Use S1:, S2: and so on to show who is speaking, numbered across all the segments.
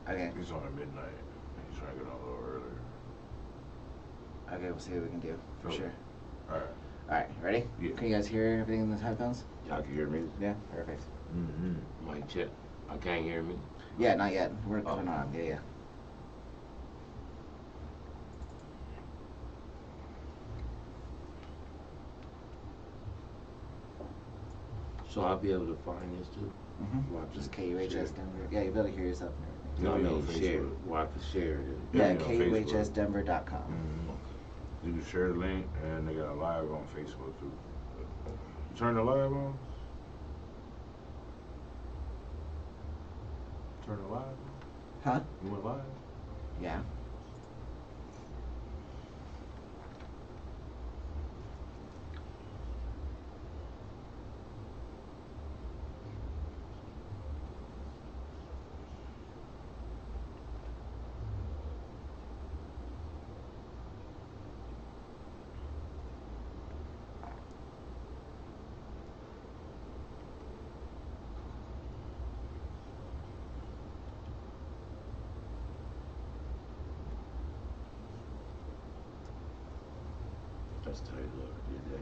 S1: Okay.
S2: He's on at midnight. He's trying to get on a little earlier.
S1: Okay, we'll see what we can do for sure.
S2: All right.
S1: All right, ready?
S2: Yeah.
S1: Can you guys hear everything in the headphones?
S3: Y'all can hear me?
S1: Yeah, perfect.
S3: Mic check. I can't hear me.
S1: Yeah, not yet. We're coming on. Yeah.
S3: So I'll be able to find this too.
S1: Just KUHS Denver. Yeah, you'll be able to hear yourself and
S3: No,
S2: Facebook.
S3: share. Well, I can share it.
S1: everything. Yeah,
S2: Facebook.
S1: KUHSdenver.com.
S2: You can share the link, and they got a live on Facebook too. You turn the live on? Turn the live on?
S1: Huh?
S2: You went live?
S1: Yeah.
S3: That's tight. Whoever did that.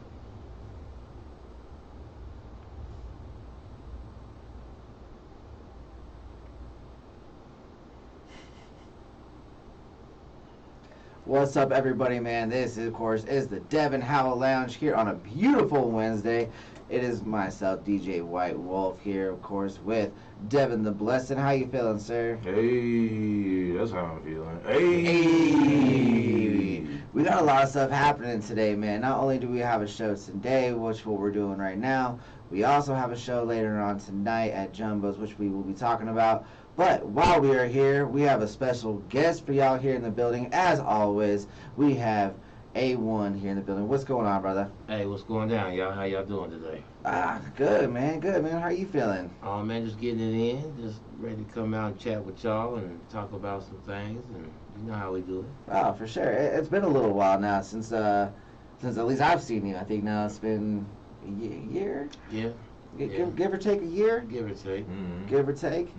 S1: What's up, everybody, man? This, of course, is the Devin Howell Lounge here on a beautiful Wednesday. It is myself, DJ White Wolf, here, of course, with Devin the Blessed. How you feeling, sir?
S2: Hey, that's how I'm feeling.
S1: Hey! We got a lot of stuff happening today, man. Not only do we have a show today, which what we're doing right now, we also have a show later on tonight at Jumbo's, which we will be talking about. But while we are here, we have a special guest for y'all here in the building. As always, we have A1 here in the building. What's going on, brother?
S3: Hey, what's going down, y'all? How y'all doing today?
S1: Good, man. Good, man. How are you feeling?
S3: Oh, man, just getting it in. Just ready to come out and chat with y'all and talk about some things. And you know how we do it.
S1: Oh, for sure. It's been a little while now since at least I've seen you. I think now it's been a year.
S3: Yeah.
S1: Give or take a year.
S3: Give or take.
S1: Give or take.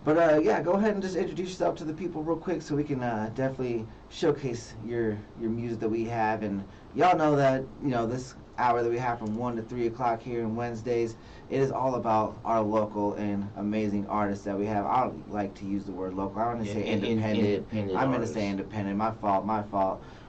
S1: But yeah, go ahead and just introduce yourself to the people real quick so we can definitely showcase your music that we have. And y'all know that, you know, this hour that we have from 1 to 3 o'clock here on Wednesdays, it is all about our local and amazing artists that we have. I don't like to use the word local. I want to say independent. I'm going to say independent. My fault.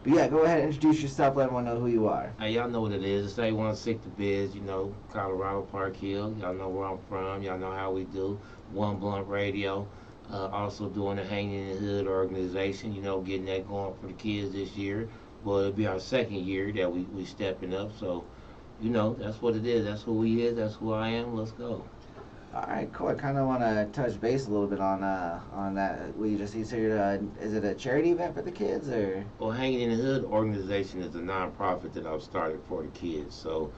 S1: But yeah, go ahead and introduce yourself. Let everyone know who you are.
S3: Hey, y'all know what it is. It's A16 The Biz, you know, Colorado Park Hill. Y'all know where I'm from. Y'all know how we do. One Blunt Radio. Also doing the Hanging in the Hood organization, you know, getting that going for the kids this year. Well, it'll be our second year that we stepping up. So, you know, that's what it is. That's who we is. That's who I am. Let's go.
S1: All right, cool. I kind of want to touch base a little bit on that. What you just said, is it a charity event for the kids or?
S3: Well, Hanging in the Hood organization is a nonprofit that I've started for the kids. So,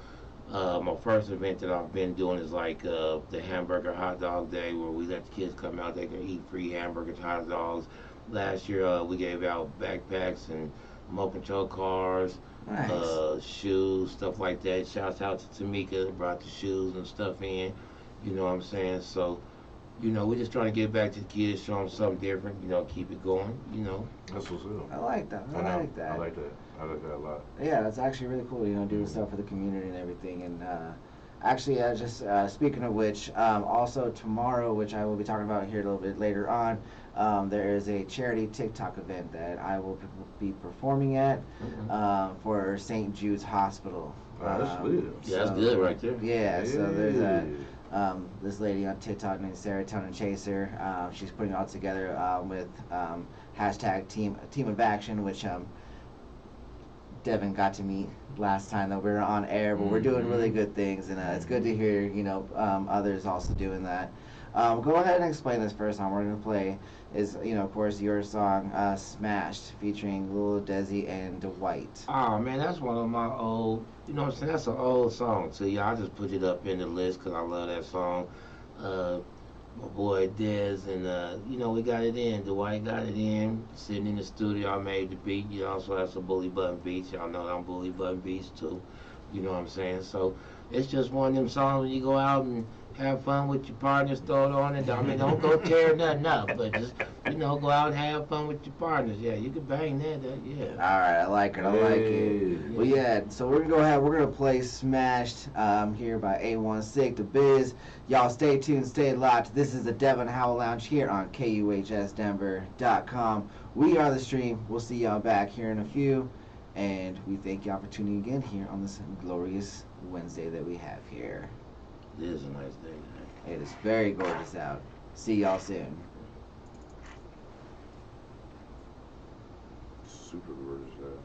S3: my first event that I've been doing is like the hamburger hot dog day, where we let the kids come out. They can eat free hamburgers, hot dogs. Last year, we gave out backpacks and remote control cars,
S1: Nice.
S3: shoes, stuff like that. Shouts out to Tamika, brought the shoes and stuff in. You know what I'm saying? So, you know, we're just trying to get back to the kids, show them something different, you know, keep it going, you know.
S2: That's what's up.
S1: I like that.
S2: I like that. I like that a lot.
S1: Yeah, that's actually really cool, you know, doing stuff for the community and everything. And actually, just speaking of which, also tomorrow, which I will be talking about here a little bit later on, there is a charity TikTok event that I will be performing at for St. Jude's Hospital.
S2: That's good.
S3: Yeah, that's good right there.
S1: Yeah, so there's this lady on TikTok named Serotonin Chaser. She's putting it all together with hashtag Team of Action, which Devin got to meet last time that we were on air, but we're doing really good things, and it's good to hear, you know, others also doing that. Go ahead and explain this first song we're going to play is, you know, of course, your song, Smashed, featuring Lil Desi and Dwight.
S3: Oh, man, that's one of my old, you know what I'm saying, that's an old song, too. Y'all just put it up in the list because I love that song. My boy Dez and, you know, we got it in. Dwight got it in. Sitting in the studio, I made the beat. You also have some Bully Button beats. Y'all know I'm Bully Button beats, too. You know what I'm saying? So it's just one of them songs when you go out and have fun with your partners, throw it on it. I mean, don't go tear nothing up, but just, go out and have fun with your partners. Yeah, you can bang yeah.
S1: All right, I like it. I like it. Well, yeah. So we're gonna go ahead. We're gonna play "Smashed" here by A1 Sick the Biz. Y'all stay tuned, stay locked. This is the Devon Howell Lounge here on KUHSDenver.com. We are the stream. We'll see y'all back here in a few, and we thank y'all for tuning again here on this glorious Wednesday that we have here.
S3: It is a nice day.
S1: It is very gorgeous out. See y'all soon.
S2: Super gorgeous out.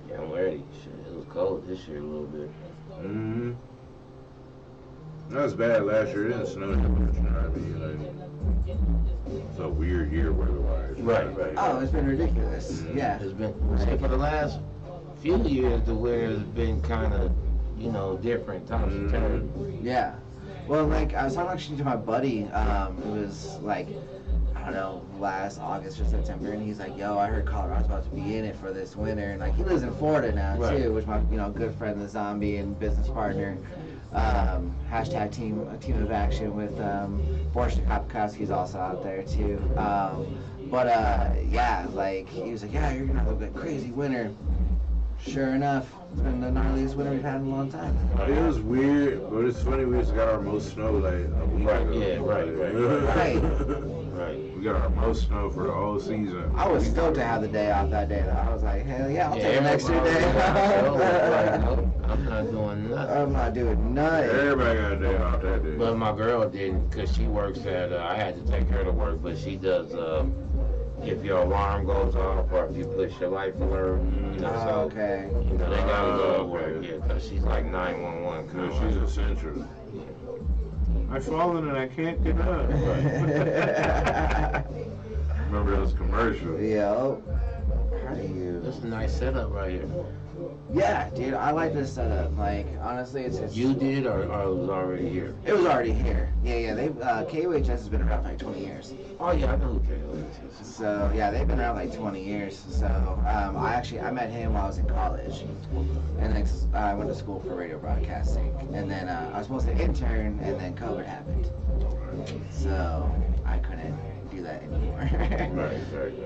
S3: Yeah, I'm ready. Shit, it was cold this year a little bit.
S2: Mm-hmm. Not as bad last year. It didn't snow that much, you know what I mean? It's a weird year weather-wise.
S3: Right.
S1: Oh, it's been ridiculous.
S2: Mm-hmm.
S1: Yeah.
S3: It's been, for the last few years, the weather has been kind of, different, tops and turns.
S1: Yeah. Well, like, I was talking actually to my buddy, it was like, I don't know, last August or September, and he's like, yo, I heard Colorado's about to be in it for this winter, and like, he lives in Florida now,
S3: Right.
S1: too, which my, good friend, the Zombie, and business partner, hashtag team of action with, Boris Kopkowski's also out there, too, yeah, like, he was like, yeah, you're gonna have a crazy winter. Sure enough, it's been the gnarliest winter we've had in a long time.
S2: It was weird, but it's funny, we just got our most snow like a week ago.
S3: Yeah, right.
S2: Right. We got our most snow for the whole season.
S1: I was stoked to have the day off that day, though. I was like, hell yeah, I'll take an extra
S3: everybody
S1: day.
S3: was like, nope, I'm not doing nothing.
S1: I'm not doing nothing.
S2: Everybody got a day off that day.
S3: But my girl didn't, because she works at, I had to take her to work, but she does, if your alarm goes off or if you push your life alert, so,
S1: Okay.
S3: they gotta go to work,
S2: okay.
S3: yeah, because she's like 911
S2: No,
S3: kind
S2: she's essential. I've fallen and I can't get up. Remember those commercials?
S1: Yo. How do you?
S3: This is a nice setup right here.
S1: Yeah, dude, I like this setup. Like, honestly, it's
S3: You did or it was already here?
S1: It was already here. Yeah. They KUHS has been around for like 20 years.
S3: Oh yeah, I know who KUHS is.
S1: So yeah, they've been around like 20 years. So I met him while I was in college, and then I went to school for radio broadcasting, and then I was supposed to intern, and then COVID happened, so I couldn't do that anymore.
S2: Right.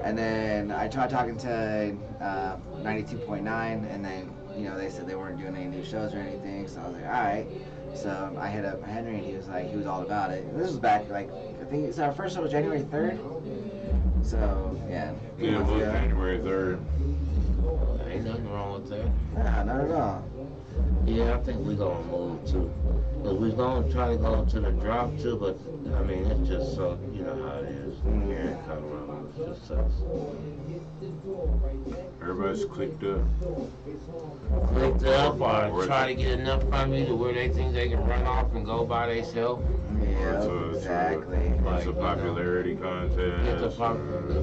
S1: And then I tried talking to 92.9, and then they said they weren't doing any new shows or anything. So I was like, all right. So I hit up Henry, and he was all about it. And this was back like I think it's our first show was January 3rd. So yeah.
S2: Yeah, it was January 3rd.
S3: Ain't nothing wrong with that.
S1: Nah, not at all.
S3: Yeah, I think we're gonna move too. But we're gonna try to go to the drop too, but I mean it's just so you know how it is here in Colorado. It just sucks.
S2: Everybody's clicked up.
S3: Clicked up or try to get enough from you to where they think they can run off and go by themselves.
S1: Yeah,
S2: It's
S1: exactly.
S2: a
S3: Like,
S2: popularity contest.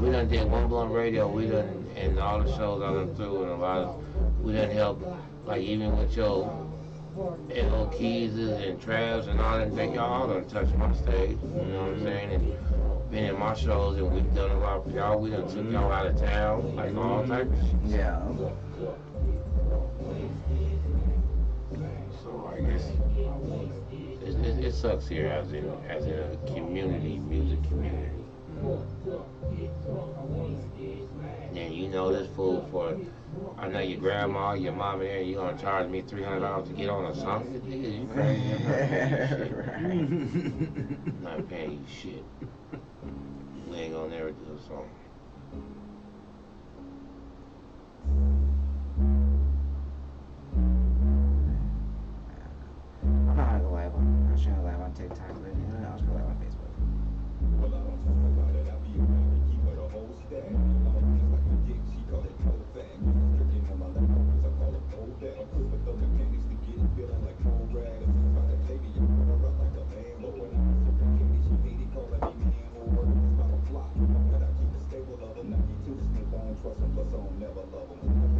S3: We done did One Blunt Radio, we done, and all the shows I done through, and a lot of, we done help, like even with your L Keys and Travs and all that, they all done touched my stage, you know what I'm saying? And been in my shows, and we've done a lot for y'all. We done took y'all out of town, like all types of shit.
S1: Yeah.
S3: So I guess it sucks here as in a community, music community. And this fool for, I know your grandma, your mom and there, you gonna charge me $300 to get on a song? Nigga, you crazy? I'm not paying you shit. We ain't gonna never do a song.
S1: I'm not gonna live on. I was trying to live on TikTok, but I was gonna live on Facebook.
S4: Well, I don't talk about it. I be around and keep it a whole stack. Just like a dick, she call it cold fag. Stricken on my leftovers, I call it cold dad. I'm quick with the mechanics to get it feeling like cold rag. I'm just about to baby, you run around like a man. But when I'm sipping candy, she made it calling me man or it's about a flop. But I keep it stable, love her 92. Smith, I don't trust him, plus I don't never love him.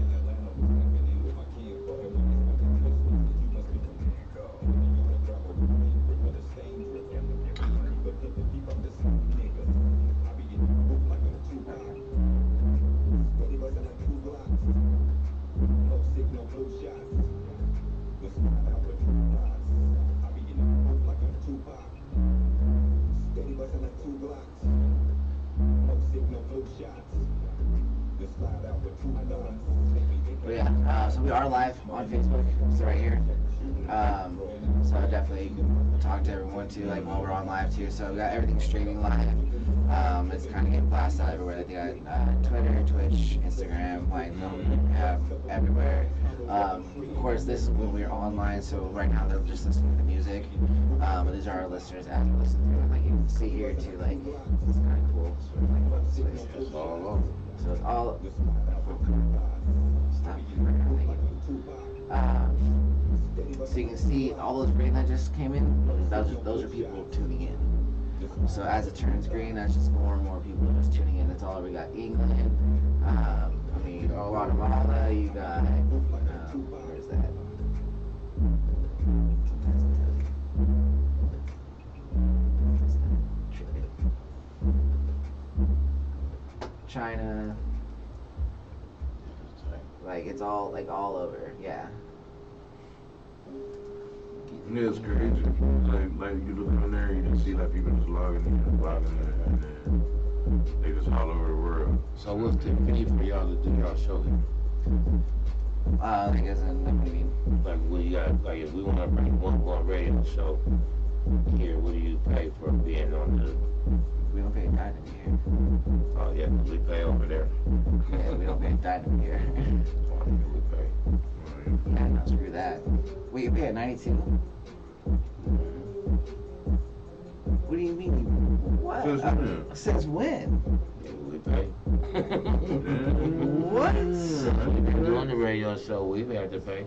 S1: we are live on Facebook, so right here. So I definitely talk to everyone too, like while we're on live too. So we got everything streaming live. It's kind of getting blasted out everywhere. They got Twitter, Twitch, Instagram, like have everywhere. Of course, this is when we're online, so right now they're just listening to the music. But these are our listeners as we listen to it. Like you can see here too, like it's kind of cool. Sort of like about this place.
S2: It's all over.
S1: So it's all. Stop. So you can see all those green that just came in. Those are people tuning in. So as it turns green, that's just more and more people just tuning in. That's all. We got England. I mean, Guatemala. You got. Where's that? China. Like it's all like all over. Yeah.
S2: Yeah, it's crazy. Like you look on there, you just see like people just logging in, and then they just all over the world.
S3: So what's the fee for y'all to do y'all show here?
S1: I guess what do you mean?
S3: Like, what you got? Like, if we want to bring one radio show here, what do you pay for being on the?
S1: We don't pay a dime here.
S3: Oh yeah, 'cause we pay over there.
S1: Yeah, we don't pay a dime here.
S3: We pay.
S1: Yeah, no, screw that. Wait, you pay at 92? What do you mean? What?
S2: Since when?
S1: Since when?
S3: Yeah, we pay.
S1: What?
S3: We've been doing the radio show. We've had to pay,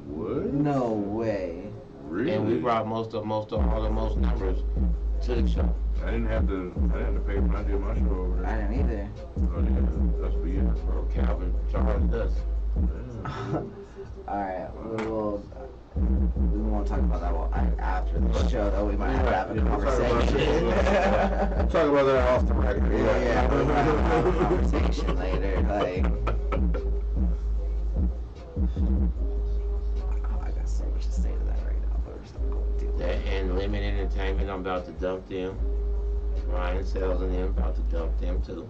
S2: What?
S1: No way.
S2: Really?
S3: and we brought most of all the most numbers to the show.
S2: I didn't have to pay when I did my show over
S1: I
S2: there.
S1: didn't either.
S2: Oh, yeah, that's for you.
S3: Bro, Calvin charged us.
S1: Alright, we won't talk about that after the show, though. We might have to have a conversation.
S2: Talk about that off the record.
S1: Yeah, we're gonna have a conversation later. Like, oh, I got so much to say to that right now, but we're just not going to do
S3: That
S1: it.
S3: and Limit Entertainment, I'm about to dump them. Ryan Sells and them about to dump them too.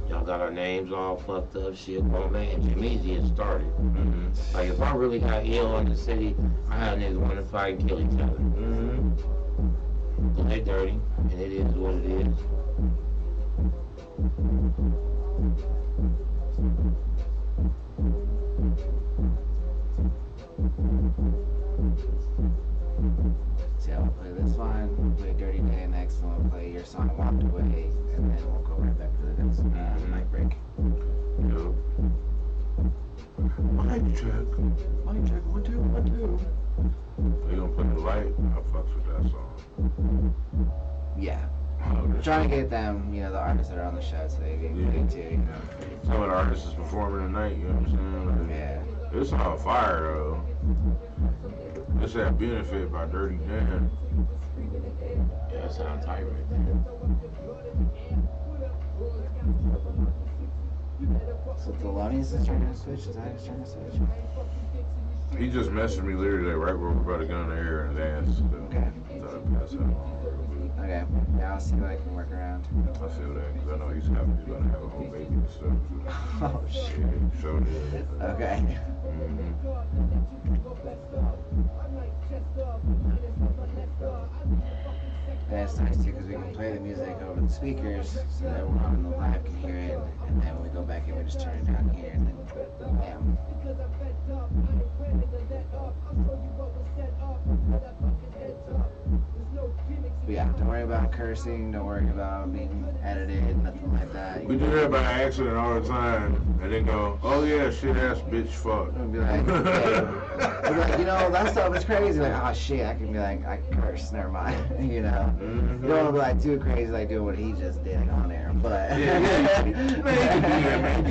S3: Y'all got our names all fucked up, shit. Oh man, Jimmy's get started.
S2: Mm-hmm.
S3: Like if I really got ill in the city, I have niggas want to fight and kill each other.
S2: Mm-hmm.
S3: But they dirty, and it is what it is.
S1: So yeah, we'll play this one, we'll play Dirty Day next, and we'll play your song Walked Away, and then we'll go right back to the next night break.
S2: Yep. Mic check.
S1: Mic check, 1, 2, 1, 2.
S2: They gonna play the light. I fucks with that song.
S1: Yeah.
S2: Oh,
S1: We're
S2: this
S1: trying to
S2: shit.
S1: get them, the artists that are on the show, so they get paid too,
S2: Some of the artists is performing tonight, you know what I'm saying?
S1: Yeah.
S2: It's on fire though. It's that Benefit by Dirty Dan.
S3: Yeah, that sounds tight right there.
S1: So Thelonious is trying to switch, is that who's trying to switch?
S2: He just messaged me literally like, right where we're about to get on the air and dance. So
S1: Okay.
S2: I thought I'd pass that along real quick.
S1: Okay, yeah, I'll see what I can work around.
S2: I feel that because I know he's gonna have a whole baby and stuff.
S1: Oh, shit.
S2: Yeah, so did.
S1: Okay. And it's nice too because we can play the music over the speakers so that everyone on the live can hear it, and then when we go back in, we just turn it down here, and then bam. But yeah, don't worry about cursing, don't worry about being edited, nothing like that.
S2: We do that by accident all the time and then go, oh yeah, shit ass bitch fuck.
S1: And be like, yeah. Be like, that stuff is crazy. Like, oh shit, I can be like, I curse, never mind. You don't want to be like too crazy, like doing what he just did on there. But
S2: Man, you can do that, man.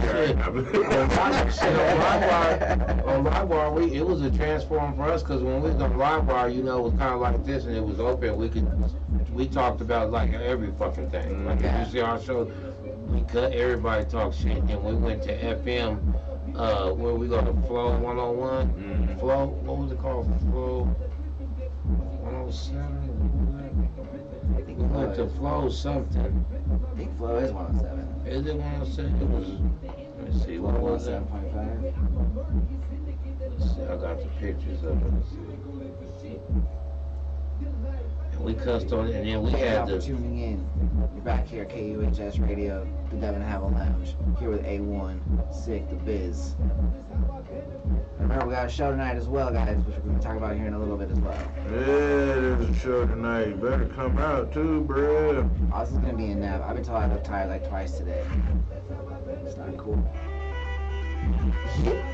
S3: On Livewire, it was a transform for us because when we was on Livewire, it was kind of like this and it was open. We talked about like every fucking thing. Like if you see our show, we cut everybody talk shit. And we went to FM, where we go to Flow 101. Flow, what was it called? Flow 107. We went to Flow something.
S1: I think Flow is 107.
S3: Is it 107? It was. Let's see, what was that?
S1: 107.5.
S3: Let's see, I got the pictures of it. Let's see. And we cussed on it, and then we
S1: Thank
S3: had
S1: y'all for
S3: the.
S1: tuning in. You're back here at KUHS Radio, the Devin Havel Lounge, here with A1, Sick the Biz. Remember, we got a show tonight as well, guys, which we're going to talk about here in a little bit as well.
S2: Yeah, there's a show tonight. You better come out too, bruh.
S1: Oh, this is going to be a nap. I've been told I look tired like twice today. It's not cool.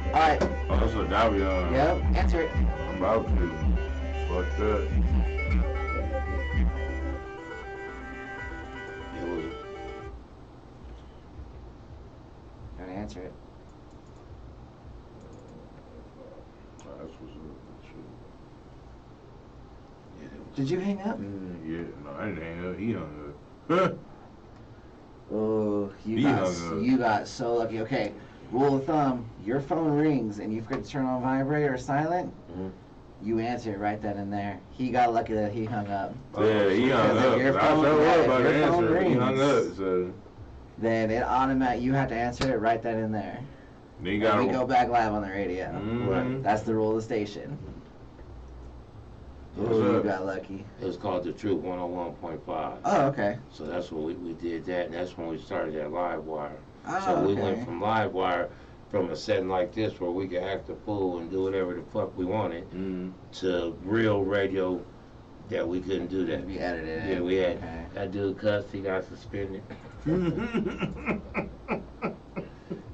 S1: Alright.
S2: Oh, that's what Davion.
S1: Yep, answer it.
S2: I'm about to. Fucked up.
S3: It was.
S1: Gotta answer it.
S2: That's what's up.
S3: Yeah, it was.
S1: Did you hang up?
S2: Yeah, no, I didn't hang up. He hung up.
S1: Oh,
S2: He
S1: you
S2: hung up.
S1: got so lucky. Okay, rule of thumb, your phone rings and you forget to turn on vibrate or silent,
S3: Mhm.
S1: you answer it right then and there. He got lucky that he hung up.
S2: Yeah, he hung
S1: Because if
S2: up.
S1: your
S2: I
S1: phone-
S2: sure
S1: yeah,
S2: was
S1: if
S2: about to
S1: your phone
S2: answer. He hung
S1: rings,
S2: up, so
S1: Then it automatic. You have to answer it right then and there.
S2: then you
S1: And
S2: got
S1: we go back live on the radio.
S2: Mhm.
S1: That's the rule of the station.
S3: What's
S1: Oh, you
S2: up?
S1: got lucky.
S3: It was called The Truth 101.5.
S1: Oh, okay.
S3: So that's when we did that, and that's when we started at Live Wire.
S1: Oh,
S3: So we
S1: okay.
S3: went from Live Wire, from a setting like this where we could act a fool and do whatever the fuck we wanted, to real radio that we couldn't do that.
S1: We edited it.
S3: Yeah, we had
S1: Okay.
S3: that dude cussed, he got suspended.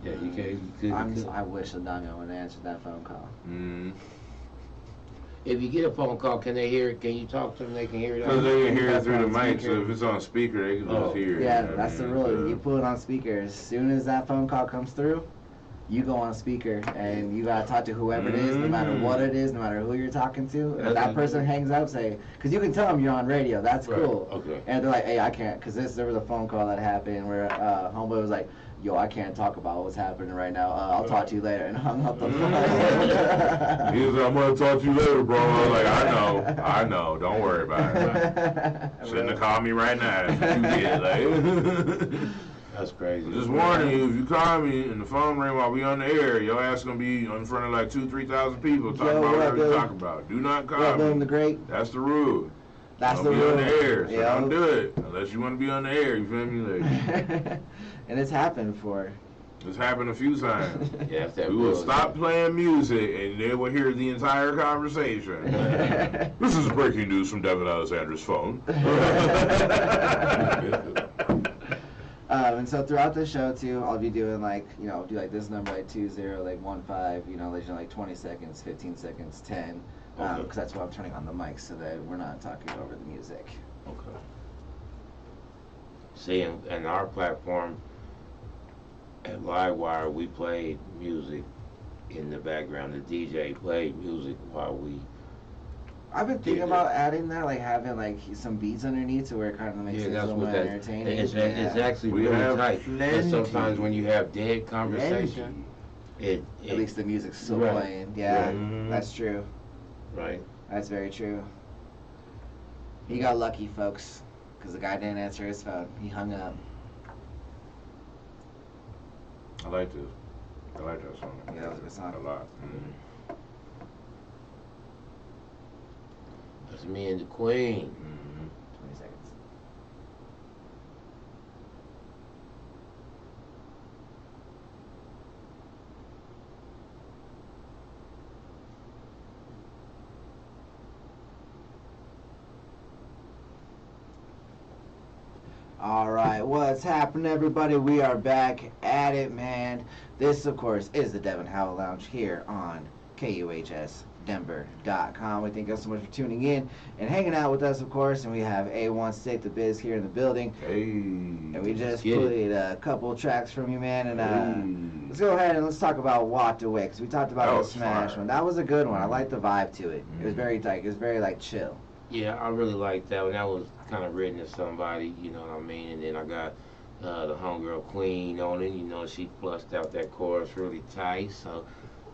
S3: Yeah, you couldn't.
S1: I wish Adamio would have answered that phone call.
S3: If you get a phone call, can they hear it? Can you talk to them? They can hear it.
S2: Because they can hear it
S1: That's
S2: through the
S1: on
S2: mic,
S1: speaker.
S2: so if it's on speaker, they can
S3: Oh.
S2: just hear it.
S1: Yeah,
S2: you know
S1: that's the
S2: what I mean?
S1: rule. You put it on speaker. As soon as that phone call comes through, you go on speaker and you gotta talk to whoever it is, no matter what it is, no matter who you're talking to. If that person hangs up, say, because you can tell them you're on radio. That's
S3: Right,
S1: cool.
S3: okay.
S1: And they're like, hey, I can't, because there was a phone call that happened where homeboy was like, yo, I can't talk about what's happening right now. I'll talk to you later, and hung up the phone.
S2: He was like, I'm going to talk to you later, bro. I was like, I know. Don't worry about it. Shouldn't have called me right now. That's what you get, like.
S3: That's crazy.
S2: Just warning you, if you call me and the phone ring while we on the air, your ass going to be in front of like 2,000-3,000 people talking
S1: Yo,
S2: about
S1: what up,
S2: whatever you
S1: Billy?
S2: talk about. Do not
S1: What up,
S2: call
S1: Boom
S2: me.
S1: the Great?
S2: That's the rule.
S1: That's
S2: Don't
S1: the
S2: be
S1: rule.
S2: on the air, so
S1: Yo.
S2: don't do it. Unless you want to be on the air, you feel me? Like,
S1: And it's happened before.
S2: it's happened a few times.
S3: Yeah, if that
S2: We will
S3: was-
S2: stop playing music and they will hear the entire conversation. This is breaking news from Devin Alexander's phone.
S1: And so throughout the show too, I'll be doing like, do like this number like 20, like 15, like 20 seconds, 15 seconds, 10.
S3: Okay.
S1: Because that's why I'm turning on the mic so that we're not talking over the music.
S3: Okay. See, and our platform at Livewire, we played music in the background. The DJ played music while we.
S1: I've been thinking
S3: Yeah.
S1: about adding that, like having like some beats underneath to where it kind of makes it a
S3: that's
S1: little
S3: what
S1: more
S3: that.
S1: entertaining.
S3: It's
S1: Yeah.
S3: actually
S2: We
S3: really
S2: have
S3: tight. Because sometimes
S2: plenty.
S3: when you have dead conversation, it
S1: At least the music's still
S3: Right.
S1: playing. Yeah,
S2: Right. Mhm.
S1: that's true.
S3: right.
S1: That's very true. He got lucky, folks, because the guy didn't answer his phone. He hung up.
S2: I like this. I like that song.
S1: Yeah, that was a good song.
S2: A lot.
S3: That's me and the Queen.
S1: 20 seconds. All right, what's happening, everybody? We are back at it, man. This, of course, is the Devin Howell Lounge here on KUHSdenver.com. We thank you so much for tuning in and hanging out with us, of course. And we have A1 Sick the Biz here in the building.
S2: Hey.
S1: And we just
S3: get it.
S1: played a couple tracks from you, man. And
S2: Hey.
S1: let's go ahead and let's talk about Walked Away, because we talked about
S2: That
S1: the
S2: was
S1: Smash
S2: fire.
S1: one. That was a good one. I liked the vibe to it. It was
S2: Mhm.
S1: very like, chill.
S3: Yeah, I really like that one. That was kind of written to somebody, you know what I mean? And then I got the homegirl Queen on it. You know, she flushed out that chorus really tight. So,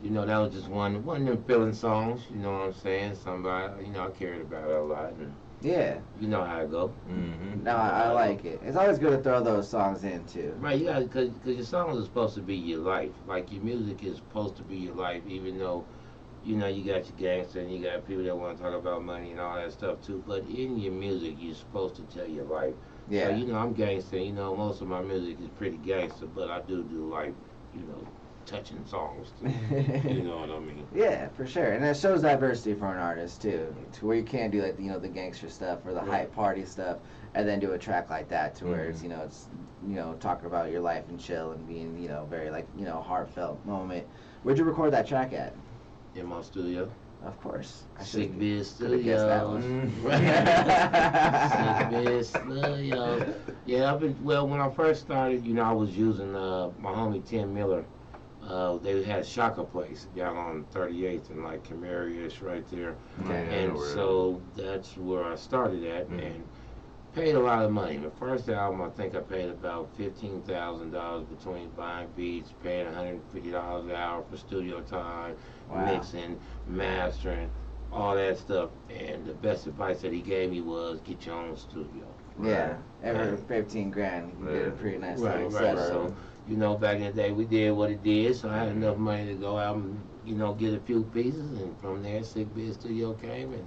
S3: You know, that was just one of them feeling songs. You know what I'm saying? Somebody, you know, I cared about it a lot, and
S1: Yeah.
S3: you know how it go.
S2: Mm-hmm.
S1: No, I like it. It's always good to throw those songs in too.
S3: Right, you got because your songs are supposed to be your life. Like your music is supposed to be your life, even though you know you got your gangster and you got people that want to talk about money and all that stuff too. But in your music, you're supposed to tell your life.
S1: Yeah.
S3: So you know, I'm gangster. You know, most of my music is pretty gangster, but I do like, you know, touching songs too. You know what I mean?
S1: Yeah, for sure, and it shows diversity for an artist too, to where you can't do like the gangster stuff or the
S3: Right.
S1: hype party stuff, and then do a track like that to where
S2: Mhm.
S1: it's talking about your life and chill and being very like heartfelt moment. Where'd you record that track at?
S3: In my studio,
S1: Of course, I
S3: Sick
S1: should've-
S3: Biz
S1: could've guessed that
S3: Studios.
S1: one.
S3: Sick Biz Studios. Yeah, when I first started, you know, I was using my homie Tim Miller. They had Shaka Place down on 38th and like Camarius right there.
S1: Okay.
S2: Yeah, I know
S3: And
S2: where it
S3: so that's where I started at
S2: Mhm.
S3: and paid a lot of money. The first album, I think I paid about $15,000 between buying beats, paying $150 an hour for studio time,
S1: Wow.
S3: mixing, mastering, all that stuff. And the best advice that he gave me was get your own studio.
S1: Yeah, every
S3: Right.
S1: 15 grand, you can get a pretty nice
S3: Right,
S1: little
S3: right.
S1: setup.
S3: So, you know, back in the day, we did what it did. So I had enough money to go out and, you know, get a few pieces. And from there, Sick Biz Studio came. And,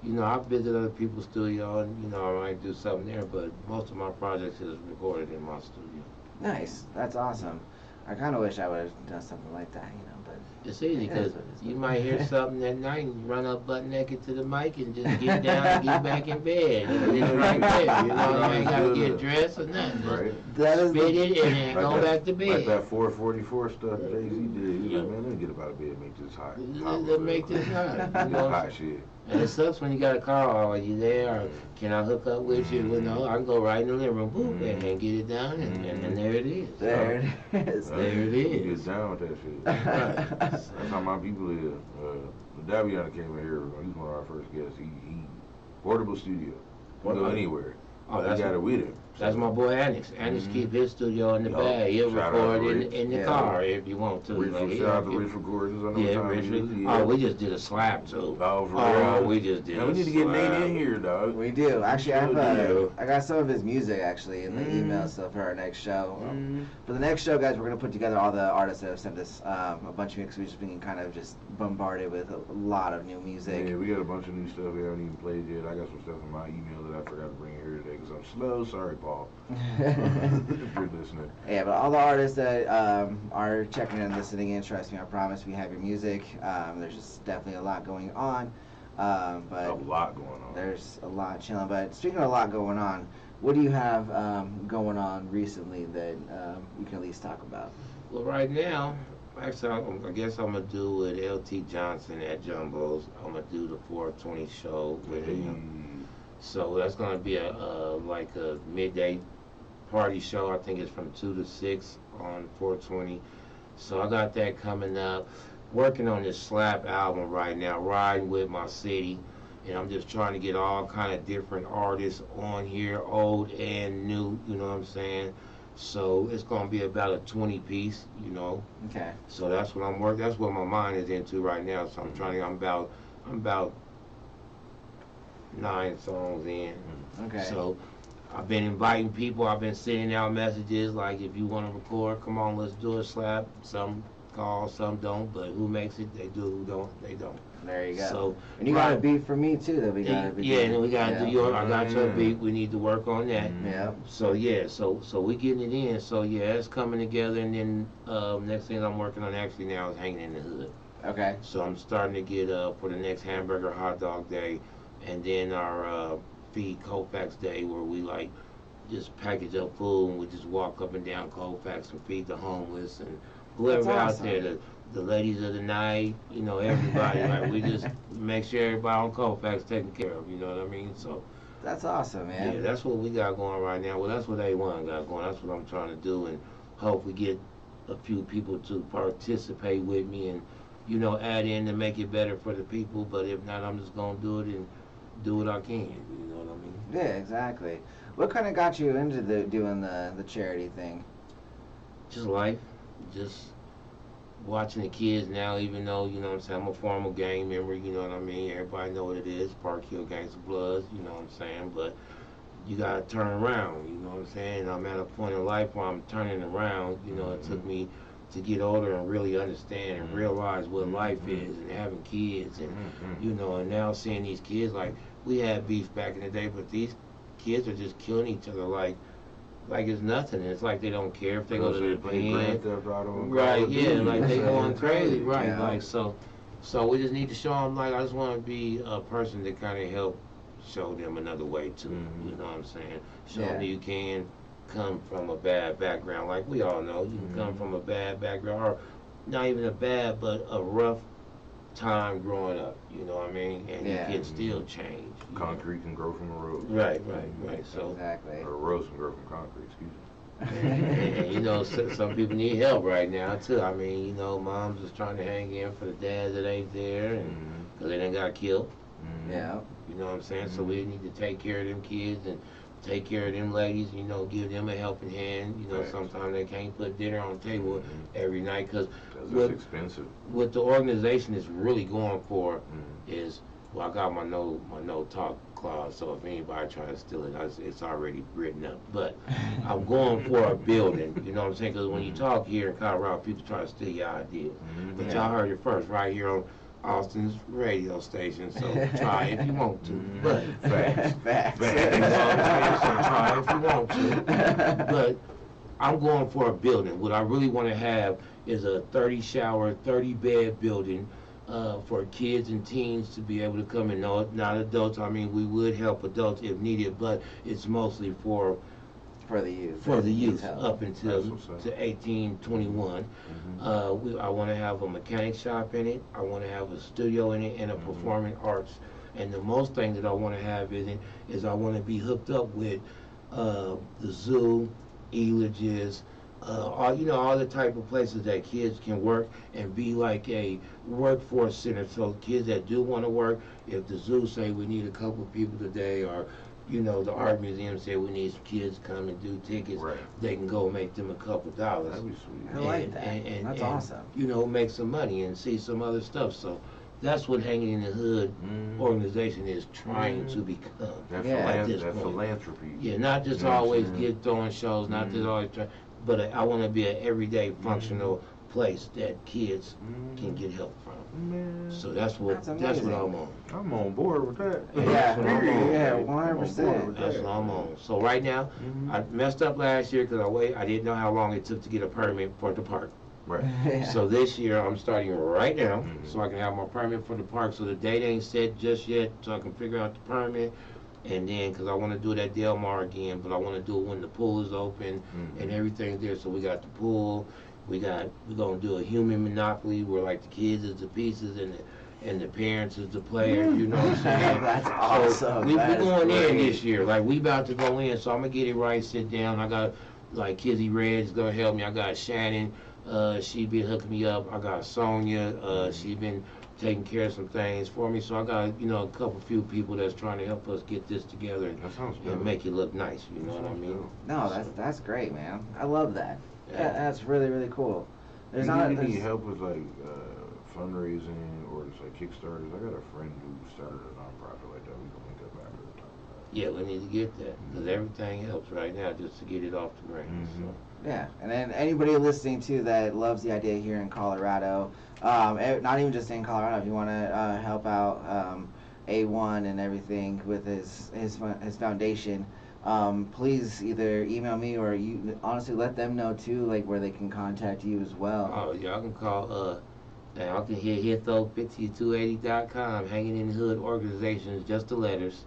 S3: you know, I visit other people's studio and, you know, I might do something there. But most of my projects is recorded in my studio.
S1: Nice, that's awesome. I kind of wish I would have done something like that, but
S3: It's easy
S1: It is
S3: because
S1: what it is.
S3: you might hear something that night and you run up butt naked to the mic and just get down and get back in bed. And it's right there. You know, you ain't got to get dressed or nothing. Just
S2: Right.
S1: that is
S3: spit
S1: the,
S3: it and then go back to
S2: Like
S3: bed.
S2: that 444 stuff Jay-Z did. He's
S3: Yeah.
S2: like, man, let me get up out of bed and make this hot.
S3: Let's make this hot. You know?
S2: hot shit.
S3: And it sucks when you got a car. Oh, are you there? Or can I hook up with you? Well, no, I can go right in the living room, boom, and get it done, and there it is.
S1: there it is.
S3: There it
S2: You
S3: is.
S2: get down with that shit.
S3: Right.
S2: That's how my people live. Davion came in here. He's one of our first guests. He portable studio. You go anywhere.
S3: Oh,
S2: He
S3: that's
S2: got it with him.
S3: That's my boy Annex. Annex
S2: Mhm.
S3: keep his studio in the
S2: Yo,
S3: bag. He'll
S2: shout out
S3: record
S2: to
S3: in,
S2: Rich.
S3: in the
S1: Yeah.
S3: car if you want to.
S2: Rich,
S3: Like, he
S2: shout out to
S3: don't
S2: Rich Recordings. I know
S3: give-
S2: what
S3: Yeah,
S2: time
S3: Rich.
S2: it is.
S3: Oh, we just did a slap too.
S2: Oh, for
S3: Oh,
S2: real?
S3: we just did.
S2: Man, we need to get Nate in here, dog.
S1: We do. Actually,
S2: Yeah.
S1: I got some of his music actually in the
S2: Mm.
S1: email stuff for our next show.
S2: Mm.
S1: For the next show, guys, we're gonna put together all the artists that have sent us a bunch of mix. We've just been kind of just bombarded with a lot of new music.
S2: Yeah, we got a bunch of new stuff we haven't even played yet. I got some stuff in my email that I forgot to bring here today because I'm slow. Sorry, Paul. If you're listening.
S1: Yeah, but all the artists that are checking in and listening in, trust me, I promise we have your music. There's just definitely a lot going on, but
S2: A lot going on.
S1: there's a lot chilling. But speaking of a lot going on, what do you have going on recently that you can at least talk about?
S3: Well, right now, actually, I guess I'm gonna do with LT Johnson at Jumbo's. I'm gonna do the 420 show with
S2: Hey.
S3: him. So that's gonna be a like a midday party show. I think it's from 2 to 6 on 420. So I got that coming up. Working on this slap album right now, riding with my city, and I'm just trying to get all kind of different artists on here, old and new. You know what I'm saying? So it's gonna be about a 20 piece. You know.
S1: Okay.
S3: So that's what I'm working. That's what my mind is into right now. So I'm trying to. I'm about 9 songs in.
S1: Okay.
S3: So I've been inviting people. I've been sending out messages like, if you want to record, come on, let's do a slap. Some call, some don't. But who makes it? They do. Who don't? They don't.
S1: There you go.
S3: So
S1: and you got a
S3: right.
S1: beat for me too that we gotta be.
S3: Yeah, and then we got to
S1: yeah.
S3: do your. I got your
S2: Mm.
S3: beat. We need to work on that.
S1: Yeah.
S3: So yeah, so we getting it in. So yeah, it's coming together. And then next thing I'm working on actually now is Hanging in the Hood.
S1: Okay.
S3: So I'm starting to get for the next hamburger hot dog day, and then our feed Colfax day where we like just package up food and we just walk up and down Colfax and feed the homeless and whoever
S1: That's
S3: out there, the ladies of the night, you know, everybody. Like we just make sure everybody on Colfax taken care of. You know what I mean? So
S1: That's awesome, man.
S3: yeah, that's what we got going right now. Well, that's what A1 got going. That's what I'm trying to do, and hope we get a few people to participate with me and, you know, add in to make it better for the people. But if not, I'm just gonna do it and do what I can. You know what I mean?
S1: Yeah, exactly. What kind of got you into doing the charity thing?
S3: Just life, just watching the kids now, even though, you know what I'm saying, I'm a former gang member, you know what I mean? Everybody know what it is, Park Hill Gangs of Bloods, you know what I'm saying? But you gotta turn around, you know what I'm saying? I'm at a point in life where I'm turning around, you know, it took me to get older and really understand and realize what life is and having kids and, you know, and now seeing these kids, like, we had beef back in the day, but these kids are just killing each other like it's nothing. It's like they don't care if they go to the pen. Right, yeah, like they going crazy, right?
S1: Yeah.
S3: Like so we just need to show them. Like I just want to be a person to kind of help show them another way too. You know what I'm saying? Show them that you can come from a bad background. Like we all know, you can come from a bad background, or not even a bad, but a rough time growing up. You know what I mean? And you can still change.
S2: Concrete can grow from a rose.
S3: Right. So
S1: exactly.
S2: Or a rose can grow from concrete. Excuse me.
S3: and you know, some people need help right now too. I mean, you know, moms is trying to hang in for the dads that ain't there, and because they done got killed.
S1: Yeah.
S3: You know what I'm saying? So we need to take care of them kids and take care of them ladies. You know, give them a helping hand. You know, sometimes they can't put dinner on the table every night because
S2: it's expensive.
S3: What the organization is really going for is, well, I got my no talk clause, so if anybody tries to steal it, it's already written up. But I'm going for a building, you know what I'm saying? Because when you talk here in Colorado, people try to steal your ideas. But y'all heard it first right here on Austin's radio station, so try if you want to. But
S1: Facts.
S3: you know what I'm saying? So try if you want to. But I'm going for a building. What I really want to have is a 30 shower, 30 bed building for kids and teens to be able to come in. No, not adults. I mean, we would help adults if needed, but it's mostly for
S1: the youth.
S3: For the youth up until to 18, 21. I want to have a mechanic shop in it. I want to have a studio in it and a performing arts. And the most thing that I want to have in it is I want to be hooked up with the zoo, Elages, all the type of places that kids can work and be like a workforce center. So kids that do want to work, if the zoo say we need a couple of people today, or you know, the art museum say we need some kids to come and do tickets, they can go make them a couple dollars.
S2: That'd be sweet.
S1: I like that. That's awesome.
S3: You know, make some money and see some other stuff. So that's what Hanging in the Hood organization is trying to become.
S2: That philanthropy.
S3: Yeah, not just always get throwing shows, not just always try, but I want to be an everyday functional place that kids can get help from. So that's what I'm on.
S2: I'm on board with that.
S1: Yeah,
S3: 100%. That's what I'm on. So right now, I messed up last year because I didn't know how long it took to get a permit for the park.
S2: Right.
S3: So this year I'm starting right now, so I can have my permit for the park. So the date ain't set just yet, so I can figure out the permit. And then, because I want to do it at Del Mar again, but I want to do it when the pool is open and everything's there. So we got the pool. We're gonna do a human monopoly where like the kids is the pieces and the parents is the players. You know what I'm saying?
S1: That's awesome.
S3: So we going in this year. Like we about to go in. So I'm gonna get it right. Sit down. I got like Kizzy Red's gonna help me. I got Shannon. She been hooking me up. I got Sonia. She been taking care of some things for me. So I got a few people that's trying to help us get this together and make it look nice. You know what I mean?
S1: No, that's great, man. I love that. Yeah, that's really, really cool.
S2: There's not any help with like fundraising or just like Kickstarters. I got a friend who started a nonprofit like that. We can link up after the time.
S3: Yeah, we need to get that because everything helps right now just to get it off the ground. So.
S1: Yeah, and then anybody listening to that loves the idea here in Colorado, not even just in Colorado, if you want to help out A1 and everything with his foundation. Please either email me or you honestly let them know too, like where they can contact you as well.
S3: Oh, y'all can call y'all can hit those 5280.com, Hanging in the Hood organizations, just the letters,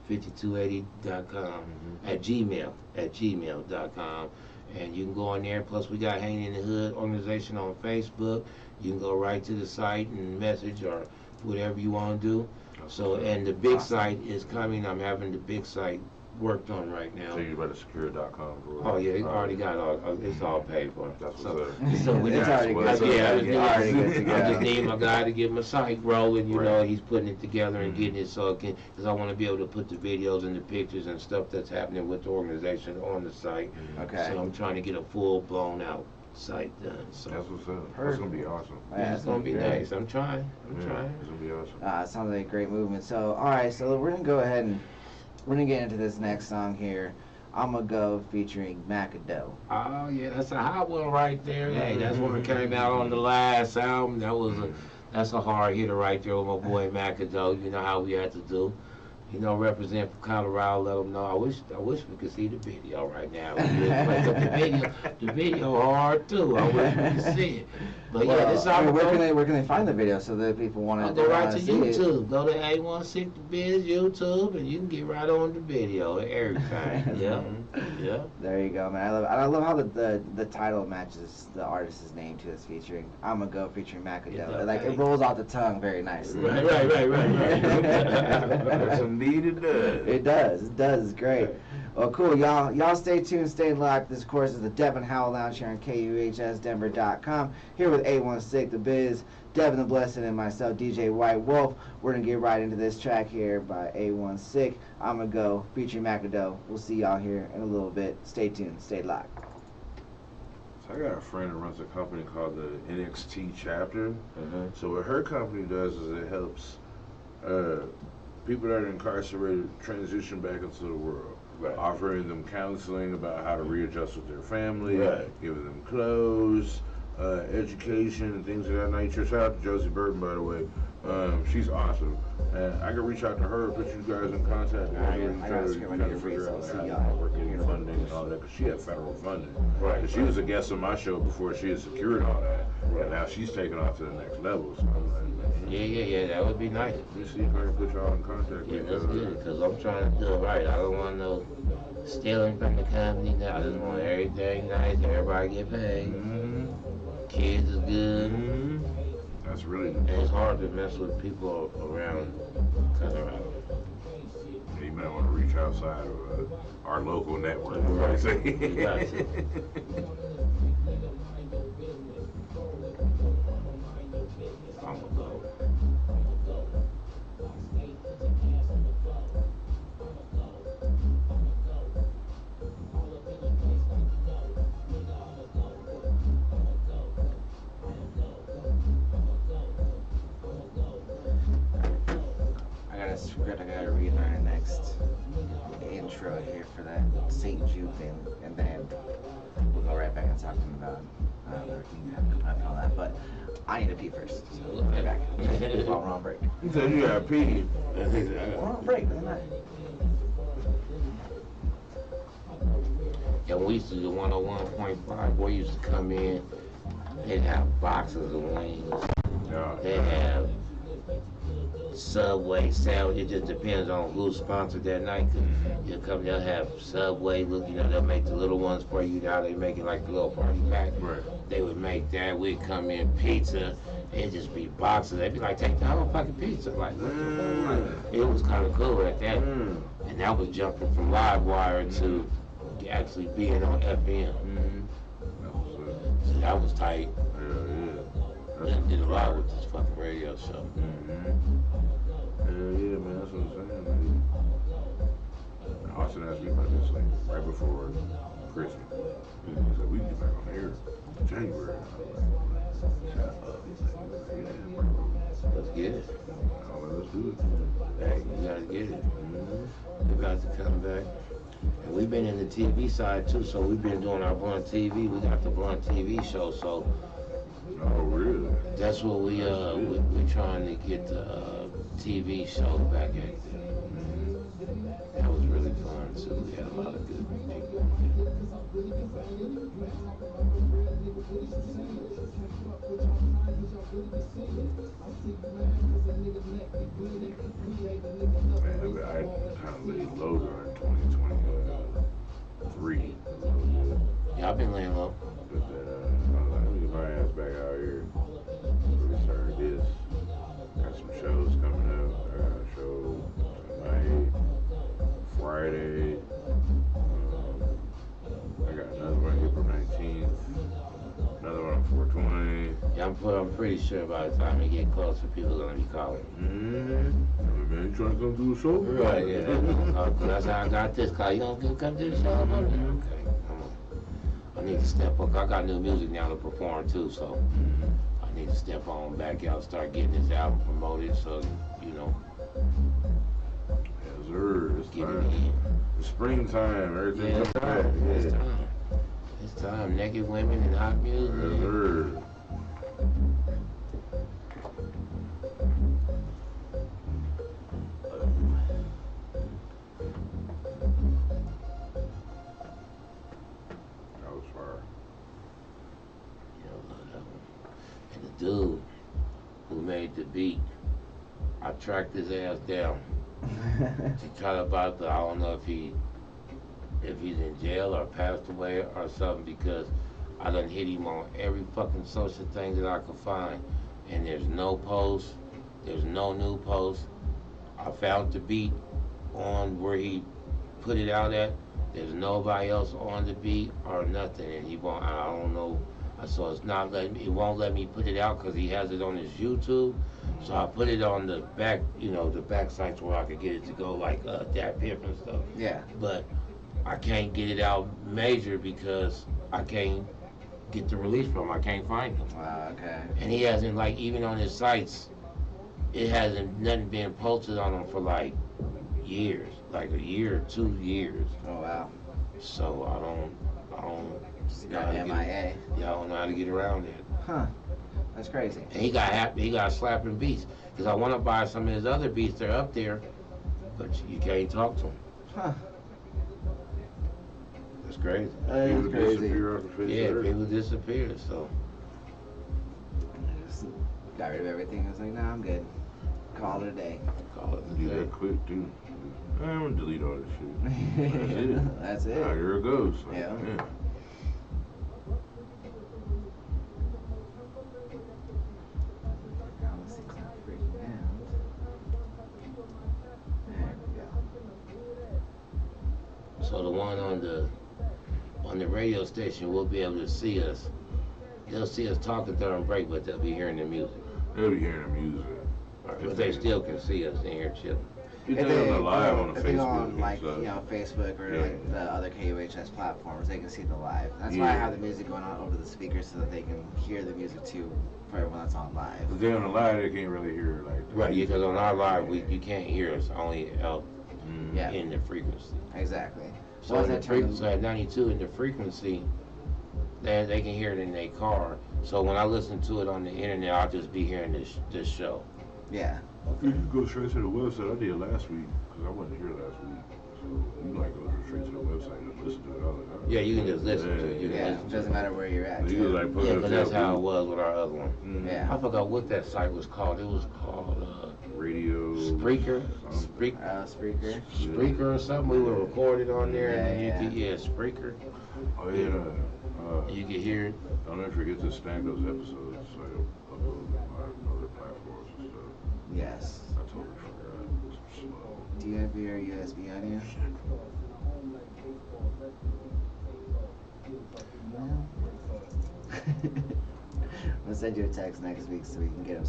S3: 5280.com at gmail.com, and you can go on there. Plus we got Hanging in the Hood organization on Facebook. You can go right to the site and message or whatever you want to do. So, and the big site is coming. I'm having the big site worked on right now.
S2: So you better secure.com.
S3: Oh yeah, it already got it's all paid for.
S2: That's
S3: so
S1: we
S3: it's
S1: already good.
S3: I just need my guy to get my site rolling. You know, he's putting it together and getting it so it can, because I want to be able to put the videos and the pictures and stuff that's happening with the organization on the site.
S1: Okay.
S3: So I'm trying to get a full blown out site done. So
S2: That's what's up. That's gonna be awesome.
S3: yeah, it's gonna be
S1: great.
S3: nice. I'm trying. I'm trying.
S2: It's gonna be awesome.
S1: It sounds like a great movement. So, all right, so we're gonna go ahead and we're gonna get into this next song here. I'ma Go featuring Macado.
S3: Oh yeah, that's a hot one right there. Hey, that's one that came out on the last album. That's a hard hitter right there with my boy Macado. You know how we had to do. You know, represent for Colorado. Let them know. I wish we could see the video right now. The video hard too. I wish we could see it. But
S1: Well,
S3: yeah, this
S1: I mean,
S3: album.
S1: where can they find the video so that people want to
S3: Go right to
S1: see
S3: YouTube. Go to A16 Biz YouTube, and you can get right on the video every time. Yeah, yeah.
S1: There you go, man. I love how the title matches the artist's name to this featuring. I'ma Go featuring Macado.
S3: Yeah,
S1: Like it
S3: okay.
S1: rolls off the tongue very nicely.
S3: Right.
S2: Yes, indeed it does.
S1: It does. It's great. Well, cool. Y'all stay tuned, stay locked. This, of course, is the Devin Howell Lounge here on KUHSdenver.com. Here with A16 The Biz, Devin the Blessed, and myself, DJ White Wolf. We're going to get right into this track here by A16. I'ma Go featuring Macado. We'll see y'all here in a little bit. Stay tuned, stay locked.
S2: So I got a friend that runs a company called the NXT chapter.
S3: Mm-hmm.
S2: So what her company does is it helps people that are incarcerated transition back into the world.
S3: Right.
S2: Offering them counseling about how to readjust with their family,
S3: Right.
S2: giving them clothes, education, and things of that nature. Shout out to Josie Burton, by the way. She's awesome. And I can reach out to her, put you guys in contact with her,
S1: I gotta scream my
S2: figure out
S1: face,
S2: how
S1: I'll see
S2: to
S1: y'all.
S2: work in funding and all that, because she had federal funding.
S3: Right.
S2: And she was a guest on my show before she had secured all that. And now she's taking off to the next level. So I'm like, man,
S3: Yeah. That would be nice.
S2: let me see if I can put y'all in contact
S3: Yeah,
S2: with
S3: that's
S2: her.
S3: good, because I'm trying to do it right. I don't want no stealing from the company. I just want everything nice, everybody get paid.
S2: Mhm.
S3: Kids is good.
S2: Mhm. That's really
S3: And it's hard to mess with people around Colorado.
S2: You might want to reach outside of our local network.
S3: Right.
S2: Say.
S3: You got to. I'm gonna go.
S1: I got a script I gotta relearn next intro here for that St. Jude thing, and then we'll go right back and talk to him about everything and all that. But I need to pee first, so we'll be right back. While we're on break.
S2: He said you got pee.
S1: We're on break, doesn't matter.
S3: And we used to do 101.5. Boy used to come in, they'd have boxes of wings. They have Subway sandwich. It just depends on who's sponsored that night. You'll come, they'll have Subway. Look, you know, they'll make the little ones for you. Now they make it like a little party pack.
S2: Right.
S3: They would make that. We'd come in pizza. It'd just be boxes. They'd be like, take the whole fucking pizza. Like, what the fuck? It was kind of cool at that. And that was jumping from live wire to actually being on FM. So that was tight.
S2: Yeah.
S3: Did a lot with this fucking radio show.
S2: Yeah, man, that's what I'm saying, man. Austin asked me about this like right before Christmas. He said, we can get back on the air in January. And I was like, shut up. He's like, yeah, bro.
S3: Let's get it.
S2: I was like, let's do it.
S3: Hey, you gotta get it. We about to come back. And we've been in the TV side too, so we've been doing our Blunt TV. We got the Blunt TV show, so
S2: Oh, really?
S3: that's what we trying to get the TV show back active. That was really fun too. We had a lot of good people.
S2: Man, I kind of laid low during 2023.
S3: Yeah, I've been laying low.
S2: But then, I was like, let me get my ass back out here. So we started this. Got some shows coming up. I got a show tonight, Friday. I got another one April 19th. Another one on 420.
S3: Yeah, I'm pretty sure by the time we get closer, people are gonna be calling.
S2: Man, you trying to come do a show?
S3: Right, yeah. That's how I got this call. You gonna come to the show? Okay, come on. I need to step up. I got new music now to perform too, so I need to step on back out, start getting this album promoted, so you know,
S2: Yes, sir. It's
S3: get it
S2: time.
S3: in.
S2: It's springtime. Everything
S3: Yeah,
S2: comes
S3: it's
S2: back.
S3: time. It's
S2: Yeah.
S3: time. It's time. Naked women and hot music.
S2: Yes,
S3: man.
S2: sir. That was fire.
S3: Yeah, I love that one. And the dude who made the beat, I tracked his ass down to try to about the. I don't know if he's in jail or passed away or something because I done hit him on every fucking social thing that I could find, and there's no post, there's no new post. I found the beat on where he put it out at. There's nobody else on the beat or nothing, and he won't. I don't know. So it's not letting me. It won't let me put it out because he has it on his YouTube. So I put it on the back, the back sites where I could get it to go like that pip and stuff.
S1: Yeah.
S3: But I can't get it out major because I can't get the release from him. I can't find him.
S1: Okay.
S3: And he hasn't, like, even on his sites, it hasn't nothing been posted on him for like years, like a year or 2 years.
S1: Oh wow.
S3: So I don't
S1: Just
S3: know
S1: got
S3: how to get,
S1: MIA.
S3: yeah, I don't know how to get around it.
S1: Huh. That's crazy.
S3: And he got slapping beats because I want to buy some of his other beats. They're up there, but you can't talk to him.
S1: Huh.
S3: It's crazy.
S1: That
S2: People
S1: is crazy.
S2: disappear off the face
S3: Yeah,
S2: of the earth.
S3: people disappeared. So
S1: Just got rid of everything. I was like, nah, I'm good. Call it a day.
S3: call it a
S2: Do
S3: day.
S2: that quick too. I'm gonna delete all this shit. That's it.
S1: That's it.
S2: Ah, here it goes. Like,
S1: Yeah. Now let's see some freaking out. There we go.
S3: So the one on the radio station will be able to see us. They'll see us talking during break, but they'll be hearing the music.
S2: They'll be hearing the music.
S3: But they still can see us in here chilling.
S2: You think on the live on the
S1: if they go
S2: Facebook
S1: on
S2: and
S1: like
S2: stuff.
S1: Facebook or
S2: Yeah.
S1: like the other KUHS platforms, they can see the live. That's why I
S2: Yeah.
S1: have the music going on over the speakers so that they can hear the music too for everyone that's on live.
S2: If they on the live, they can't really hear like. the
S3: Right,
S2: music.
S3: because on our live, you can't hear us, only out
S2: Mhm.
S1: Yeah.
S3: in the frequency.
S1: Exactly.
S3: So,
S1: Once
S3: in
S1: I
S3: the
S1: turn
S3: frequency, so at 92 in the frequency, they can hear it in their car. So when I listen to it on the internet, I'll just be hearing this show.
S1: Yeah.
S2: You can go straight to the website. I did last week because I wasn't here last week. So you like go straight to the website and listen to it all the time.
S3: Yeah, you can just listen to it. You can
S1: Yeah.
S3: listen
S1: It
S3: to
S1: doesn't
S3: it.
S1: matter where you're at.
S2: You
S1: too.
S2: can like put
S3: Yeah,
S2: it
S3: because
S2: up
S3: that's
S2: there,
S3: how it
S2: boom.
S3: was with our other one.
S2: Mhm.
S1: Yeah.
S3: I forgot what that site was called. It was called
S2: Radio.
S3: Spreaker.
S2: something.
S1: Speaker.
S3: Spreaker or something. We would record it on there, and then
S1: Yeah,
S3: you could, Spreaker.
S2: Oh yeah.
S3: You could hear it.
S2: Don't ever forget to snag those episodes so you'll upload them on other platforms and stuff.
S1: Yes.
S2: I totally forgot. It's slow.
S1: Do you have your USB on you? I'll send you a text next week so we can get them.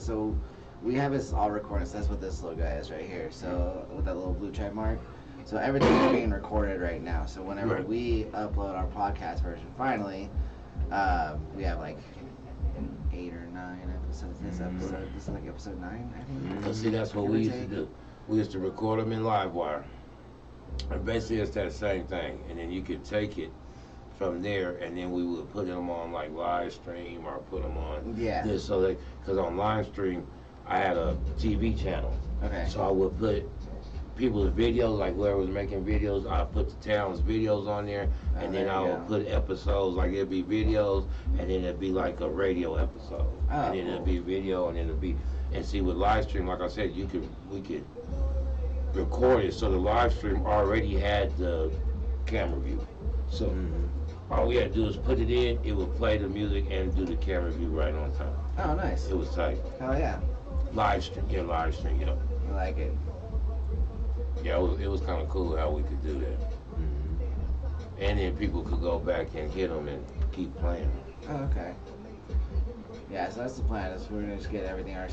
S1: So we have this all recorded. So that's what this little guy is right here. So with that little blue check mark. So everything is being recorded right now. So whenever
S3: Right.
S1: we upload our podcast version, finally, we have like 8 or 9 episodes. This is like episode 9, I think.
S3: Cause see, that's what
S1: Give or
S3: we used to
S1: take.
S3: do. We used to record them in Livewire. And basically, it's that same thing. And then you could take it from there, and then we would put them on like live stream or put them on
S1: Yeah.
S3: this. So that, cause on live stream, I had a TV channel.
S1: Okay.
S3: So I would put people's videos, like whoever was making videos, I put the town's videos on there,
S1: Oh,
S3: and
S1: there
S3: then I
S1: you
S3: would
S1: go.
S3: put episodes, like it'd be videos, and then it'd be like a radio episode,
S1: Oh,
S3: and then it'd be video, and then it'd be, and see with live stream, like I said, we could record it, so the live stream already had the camera view, so all we had to do is put it in, it would play the music and do the camera view right on time.
S1: Oh, nice.
S3: It was tight.
S1: Hell yeah.
S3: Live stream, yeah.
S1: I like it.
S3: Yeah, it was kind of cool how we could do that. And then people could go back and hit them and keep playing.
S1: Oh, okay. Yeah, so that's the plan. Is we're gonna just get everything our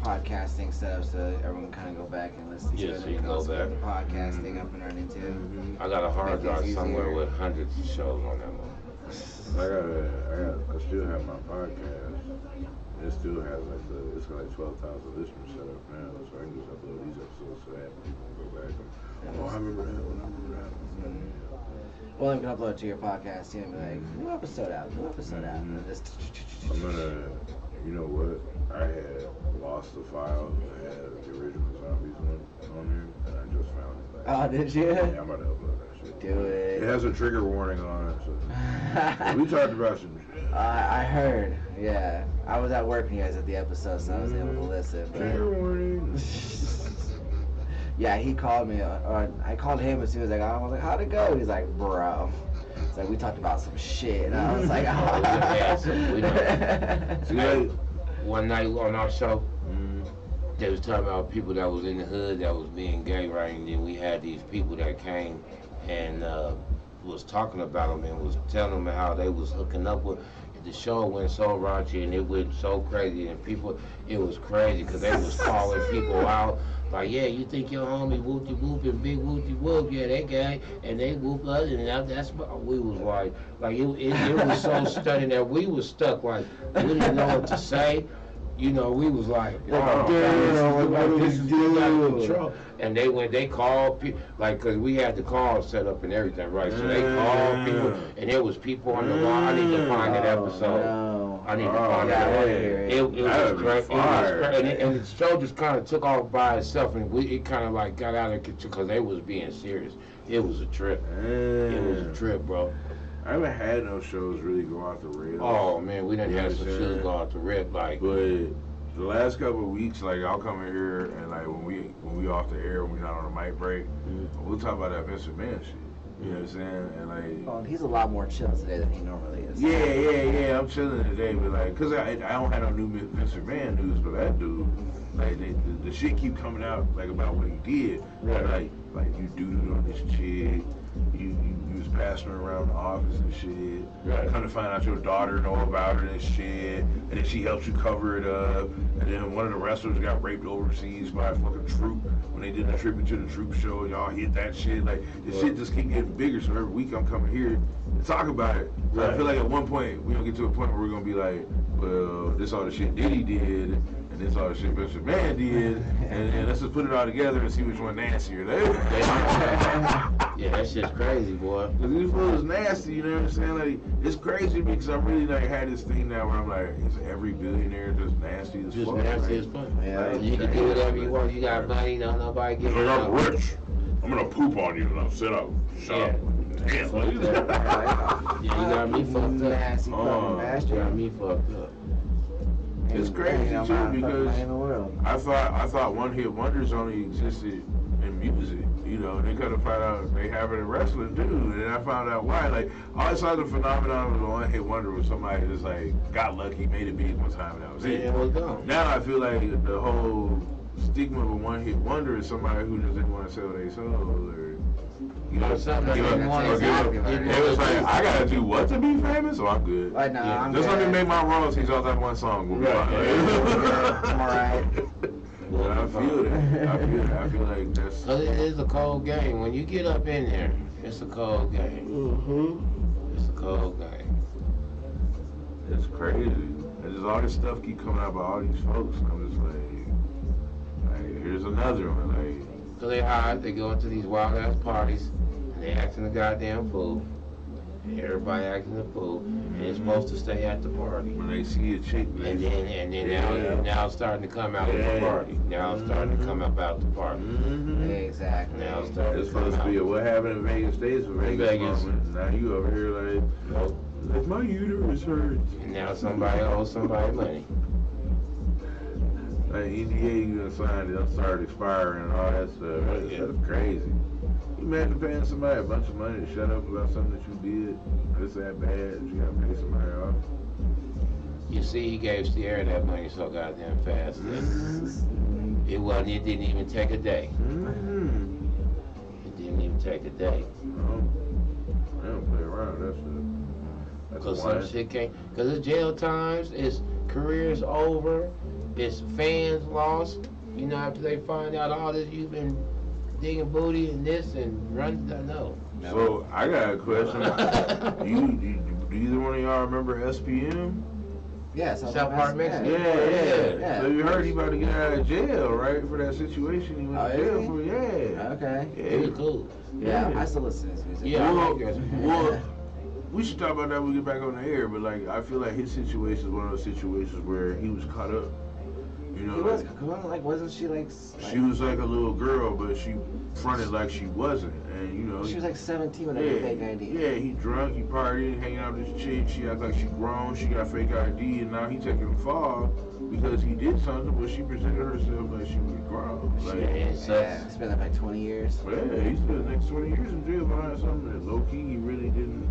S1: podcasting set up so everyone kind of go back and listen to
S3: Yeah,
S1: it.
S3: so
S1: And
S3: you
S1: we can
S3: go
S1: also get
S3: back.
S1: the podcast thing up and running too.
S3: I got a hard
S1: Make
S3: drive
S1: things
S3: somewhere
S1: easier.
S3: with hundreds of shows on that one.
S2: I still have my podcast. It still has it's got like 12,000 listeners set up now, so I can just upload these episodes to that. People can go back and, I remember that one, I remember that one.
S1: Well, then we can upload it to your podcast too and be like, new episode out, new episode out. And just
S2: I'm gonna, you know what? I had lost the file that had the original Zombies one on there, and I just found it.
S1: Oh, did you?
S2: Yeah, I'm about to upload that shit.
S1: Do it.
S2: It has a trigger warning on it, so. We talked about some shit.
S1: I heard, yeah. I was at work when you guys did the episode, so I was able to listen.
S2: Trigger
S1: But
S2: warning.
S1: yeah, he called me, or I called him as soon as I got home. I was like, how'd it go? He's like, bro. It's like, we talked about some shit. And I was like,
S3: See, like, one night on our show,
S2: Mm.
S3: they was talking about people that was in the hood that was being gay, right? And then we had these people that came and was talking about them and was telling them how they was hooking up with. The show went so raunchy and it went so crazy, and people, it was crazy because they was calling people out. Like, yeah, you think your homie whoopty whoop and big whoopty whoop, yeah, that guy, and they whoop us, and that's what we was like it was so stunning that we was stuck, like, we didn't know what to say. You know, we was like, oh, this is getting out of control. And they called people, like, cause we had the call set up and everything, right? So they called people, and there was people on the line. I need to find that episode.
S1: No.
S3: I need to find that. It was great. And the show just kind of took off by itself, and it kind of like got out of control because they was being serious. It was a trip. It was a trip, bro.
S2: I haven't had no shows really go out the rail.
S3: Oh man, we done had some shows go out the rip, like.
S2: But the last couple of weeks, like, I'll come in here and like when we off the air, when we not on a mic break, we'll talk about that Vince McMahon shit. You know what I'm saying? And like,
S1: Oh, he's a lot more chill today than he normally is.
S2: yeah, I'm chilling today, but like, cause I don't have no new Vince McMahon news, but that dude, like, the shit keep coming out like about what he did.
S1: Right.
S2: Like you doo-dooed on this chick. You was passing her around the office and shit.
S3: Right.
S2: Come to find out your daughter know about it and shit. And then she helps you cover it up. And then one of the wrestlers got raped overseas by a fucking troop when they did the tribute to the troop show. Y'all hit that shit. Like, this shit just keep getting bigger. So every week I'm coming here to talk about it. So I feel like at one point we're gonna get to a point where we're gonna be like, well, this all the shit Diddy did, and this all the shit Vince McMahon did, and let's just put it all together and see which one nastier.
S3: Yeah, that shit's crazy, boy.
S2: Cause these fools nasty, you know what I'm saying? Like, it's crazy because I really like had this thing now where I'm like, is every billionaire just nasty as
S3: Just
S2: fuck?
S3: nasty
S2: Like,
S3: as fuck.
S1: Yeah.
S3: You can do whatever you want. You got money, no nobody give
S2: like,
S3: a
S2: I'm
S3: fuck.
S2: rich. I'm gonna poop on you and I'll sit up. Shut up. Damn.
S3: Yeah, you got me fucked up.
S1: Nasty
S2: Oh,
S1: fucking
S3: You
S1: bastard.
S3: got me fucked up.
S2: It's crazy
S1: Ain't no
S2: too
S1: motherfucking
S2: because
S1: money in the world.
S2: I thought one hit wonders only existed in music, you know, and they kind of found out they have it in wrestling too, and then I found out why. Like, I always thought the phenomenon of a one hit wonder was somebody just like got lucky, made it big one time, and that was
S3: Yeah,
S2: it.
S3: it was gone.
S2: Now I feel like the whole stigma of a one hit wonder is somebody who just didn't want to sell their soul, or you know,
S3: Something
S2: give
S3: that
S2: up-
S3: they want
S2: or
S3: to
S2: give up-
S3: do.
S2: it was like, I gotta do what to be famous, so I'm good.
S1: Right now,
S3: Yeah,
S1: I'm
S2: Just let me
S1: good.
S2: make my royalties off that one song. We'll be
S3: Right.
S2: fine.
S1: I'm alright.
S2: But I feel that. I feel like that's.
S3: Cause it is a cold game. When you get up in there, it's a cold game. It's a cold game.
S2: It's crazy. And just all this stuff keep coming out by all these folks. And I'm just like, here's another one. Like,
S3: So they hide, they go into these wild ass parties, and they acting the goddamn fool. And everybody acting the fool, and they're supposed to stay at the party.
S2: when they see a chick,
S3: And then now it's starting to come out of the party. Now it's starting to come up out the party.
S1: Exactly.
S3: Now it's starting
S2: It's
S3: to come
S2: supposed to be a
S3: out.
S2: what happened in Vegas stays for Vegas,
S3: Vegas.
S2: moment. Now you over here like,
S3: Nope.
S2: like my uterus hurts.
S3: And now somebody owes somebody money.
S2: Like NDA you done signed, it done started expiring and all that stuff. That
S3: Yeah.
S2: stuff's crazy. You imagine paying somebody a bunch of money to shut up about something that you did? It's that bad that you gotta pay somebody off.
S3: You see, he gave Sierra that money so goddamn fast. It didn't even take a day.
S2: Mm-hmm.
S3: It didn't even take a day.
S2: I don't play around with that stuff. That's
S3: Cause
S2: one.
S3: some shit can't. Cause it's jail times. It's careers over. It's fans lost. You know, after they find out all this, you've been digging booty and this and run. No.
S2: So I got a question. Do either one of y'all remember SPM?
S1: Yeah,
S3: South Park Mexico.
S2: Yeah. So you heard he about to get out of jail, right? For that situation he went to jail for. Yeah.
S1: Okay.
S3: Pretty cool.
S1: Yeah, I still listen to his music.
S3: Yeah,
S2: Well, we should talk about that when we get back on the air. But like, I feel like his situation is one of those situations where he was caught up. You know,
S1: He was, like, wasn't she like?
S2: She was like a little girl, but she fronted like she wasn't, and you know.
S1: She was like 17 when I got fake ID.
S2: Yeah, he drunk, he partied, hanging out with this chick. She act like she grown, she got fake ID, and now he taking the fall because he did something, but she presented herself like she was grown. Like,
S1: Yeah, spent like 20 years.
S2: yeah, he spent the next 20 years in jail behind something that low key he really didn't.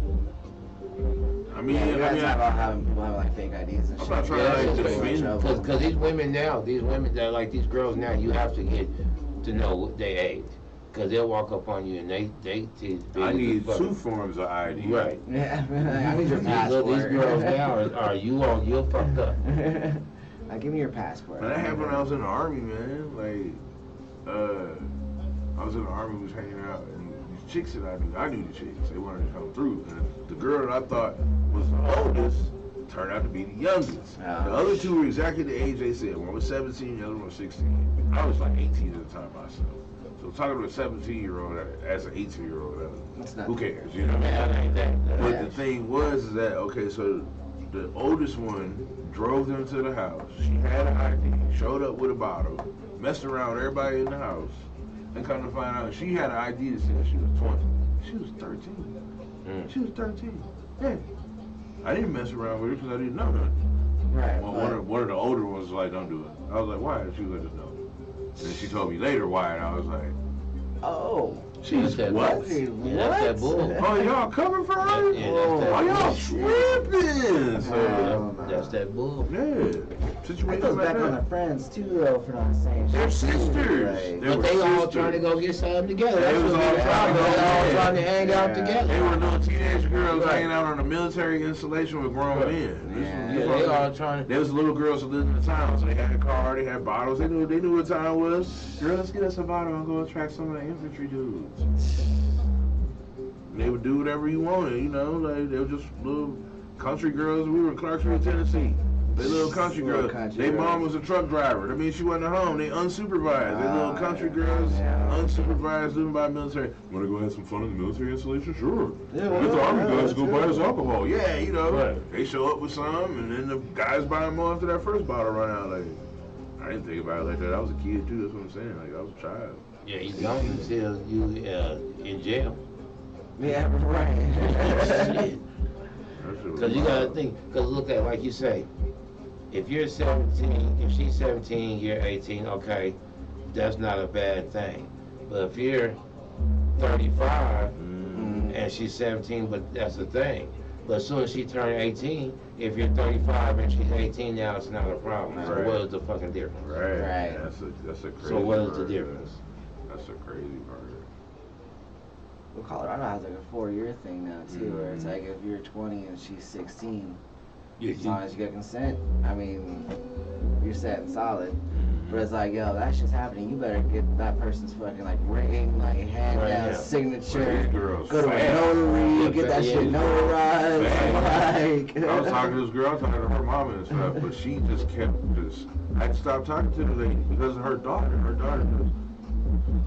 S2: I mean,
S1: Yeah, you guys talk
S2: I
S1: about having people having like fake IDs and
S2: I'm
S1: shit.
S2: not trying to like defend.
S3: Because these women now, these women that like these girls now, you have to get to know their age. Because they'll walk up on you and they
S2: I need two forms of ID.
S3: Right.
S1: Yeah, I need your passport.
S3: These girls now are you're fucked up.
S1: Now give me your passport.
S2: Man, that happened when I was in the army, man. Like, I was in the army, was hanging out, and these chicks that I knew the chicks. They wanted to come through, and the girl that I thought was the oldest turned out to be the youngest. The other two were exactly the age they said. One was 17, the other one was 16. I was like 18 at the time myself. So talking to a 17-year-old as an 18-year-old, who cares, you know? But the thing was that, okay, so the oldest one drove them to the house. She had an ID, showed up with a bottle, messed around with everybody in the house, and come to find out she had an ID that said she was 20. She was 13. She was 13. Yeah. I didn't mess around with her because I didn't know her.
S1: Right.
S2: Well, one of the older ones was like, don't do it. I was like, why? She was like, just no. And then she told me later why, and I was like,
S1: oh.
S2: she's what?
S3: That's that bull.
S2: Oh, y'all coming for her? Oh, y'all tripping. So,
S3: that's that bull.
S2: yeah.
S1: It
S2: Situation
S1: goes
S2: like
S1: back on
S2: that.
S1: their friends too, though, for not saying
S2: They're
S1: shit, too,
S2: sisters.
S1: right?
S3: But they all trying to go get something together.
S2: They
S3: That's
S2: was
S3: what
S2: all
S3: we
S2: trying to-
S3: They all trying to hang out
S1: Yeah.
S3: together.
S2: They were little teenage girls
S3: Right.
S2: hanging out on a military installation with grown men.
S1: Yeah.
S3: Yeah, they all trying to.
S2: There was little girls who lived in the town, so they had a car, they had bottles, they knew what time it was. Girl, let's get us a bottle and go attract some of the infantry dudes. And they would do whatever you wanted, you know, like they were just little country girls. We were in Clarksville, Tennessee. They little country
S1: Little
S2: girls.
S1: country
S2: Their
S1: girls.
S2: mom was a truck driver. That means she wasn't at home. They unsupervised. They little country girls, unsupervised, living by military. Want to go have some fun in the military installation? Sure.
S1: Yeah,
S2: Get the army guys
S1: let's
S2: to go
S1: do
S2: buy
S1: it.
S2: us alcohol. Yeah, you know.
S3: Right.
S2: They show up with some, and then the guys buy them more after that first bottle run out. Like, I didn't think about it like that. I was a kid too. That's what I'm saying. Like, I was a child.
S3: Yeah, you young until you in jail.
S1: Yeah, right.
S3: Because you gotta think. Because look at like you say, if you're 17, if she's 17, you're 18. Okay, that's not a bad thing. But if you're 35 and she's 17, but that's the thing. But as soon as she turned 18, if you're 35 and she's 18 now, it's not a problem. So
S2: Right.
S3: what is the fucking difference?
S2: Right. That's a crazy
S3: So what is the
S2: part,
S3: difference?
S2: man. That's a crazy part.
S1: Well, Colorado has like a 4-year thing now too, where it's like if you're 20 and she's 16, as long as you get consent, I mean, you're set and solid. But it's like, yo, that shit's happening. You better get that person's fucking like ring, like hand
S3: Right,
S1: down
S3: yeah.
S1: signature.
S2: These girls
S1: Go to a
S2: fast.
S1: notary, get that
S3: Yeah,
S1: shit
S3: yeah.
S1: notarized. Like,
S2: I was talking to this girl, I was talking to her mama and stuff, but she just kept I had to stop talking to the lady because of her daughter. Her daughter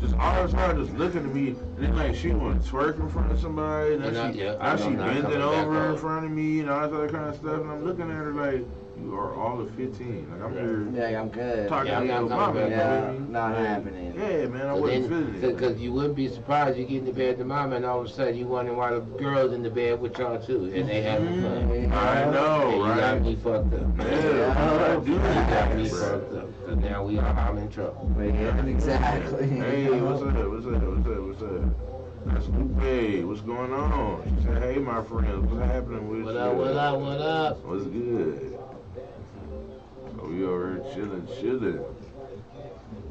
S2: just all the time just looking at me, and then like she want to twerk in front of somebody, and then now she bending over in front of me and all that other kind of stuff, and I'm looking at her like, you are all of 15. Like I'm here
S1: yeah, I'm good.
S2: talking
S3: Yeah,
S2: to
S3: I'm
S2: your
S3: not
S2: mama.
S3: coming
S2: You
S3: back.
S2: know what I mean?
S1: Not
S2: Like,
S1: happening.
S2: Yeah, man, I wasn't feeling it.
S3: Because you wouldn't be surprised you get in the bed with the mama and all of a sudden you wondering why the girls in the bed with y'all too and they having fun.
S2: I know,
S3: And you
S2: right?
S3: got me fucked up.
S2: Yeah, I do
S3: You got me
S2: that,
S3: fucked
S2: bro.
S3: up. Cause now I'm in trouble.
S1: Yeah, exactly.
S2: Hey, what's up? That's Lupe. What's going on? She said, hey, my friends, what's happening with
S3: What
S2: you?
S3: up?
S2: What's good? So we over here chilling.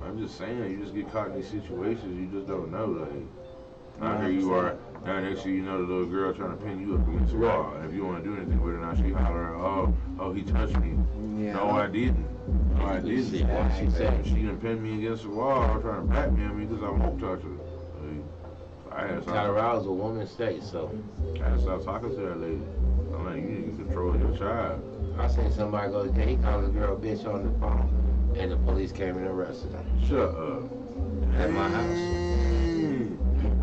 S2: I'm just saying, you just get caught in these situations, you just don't know. Like, Now here you are. Now next thing you know, the little girl trying to pin you up against the wall. And if you want to do anything with her, now she holler, oh, he touched me.
S1: Yeah.
S2: No, I didn't. No, I didn't.
S3: She said
S2: She done pinned me against the wall, trying to blackmail me because I won't touch her. I had to stop.
S3: Colorado's a woman's state, so
S2: I had to stop talking to that lady. I'm like, you need to control your child.
S3: I seen somebody go, he called a girl a bitch on the phone, and the police came and arrested her
S2: Shut up.
S3: at my house.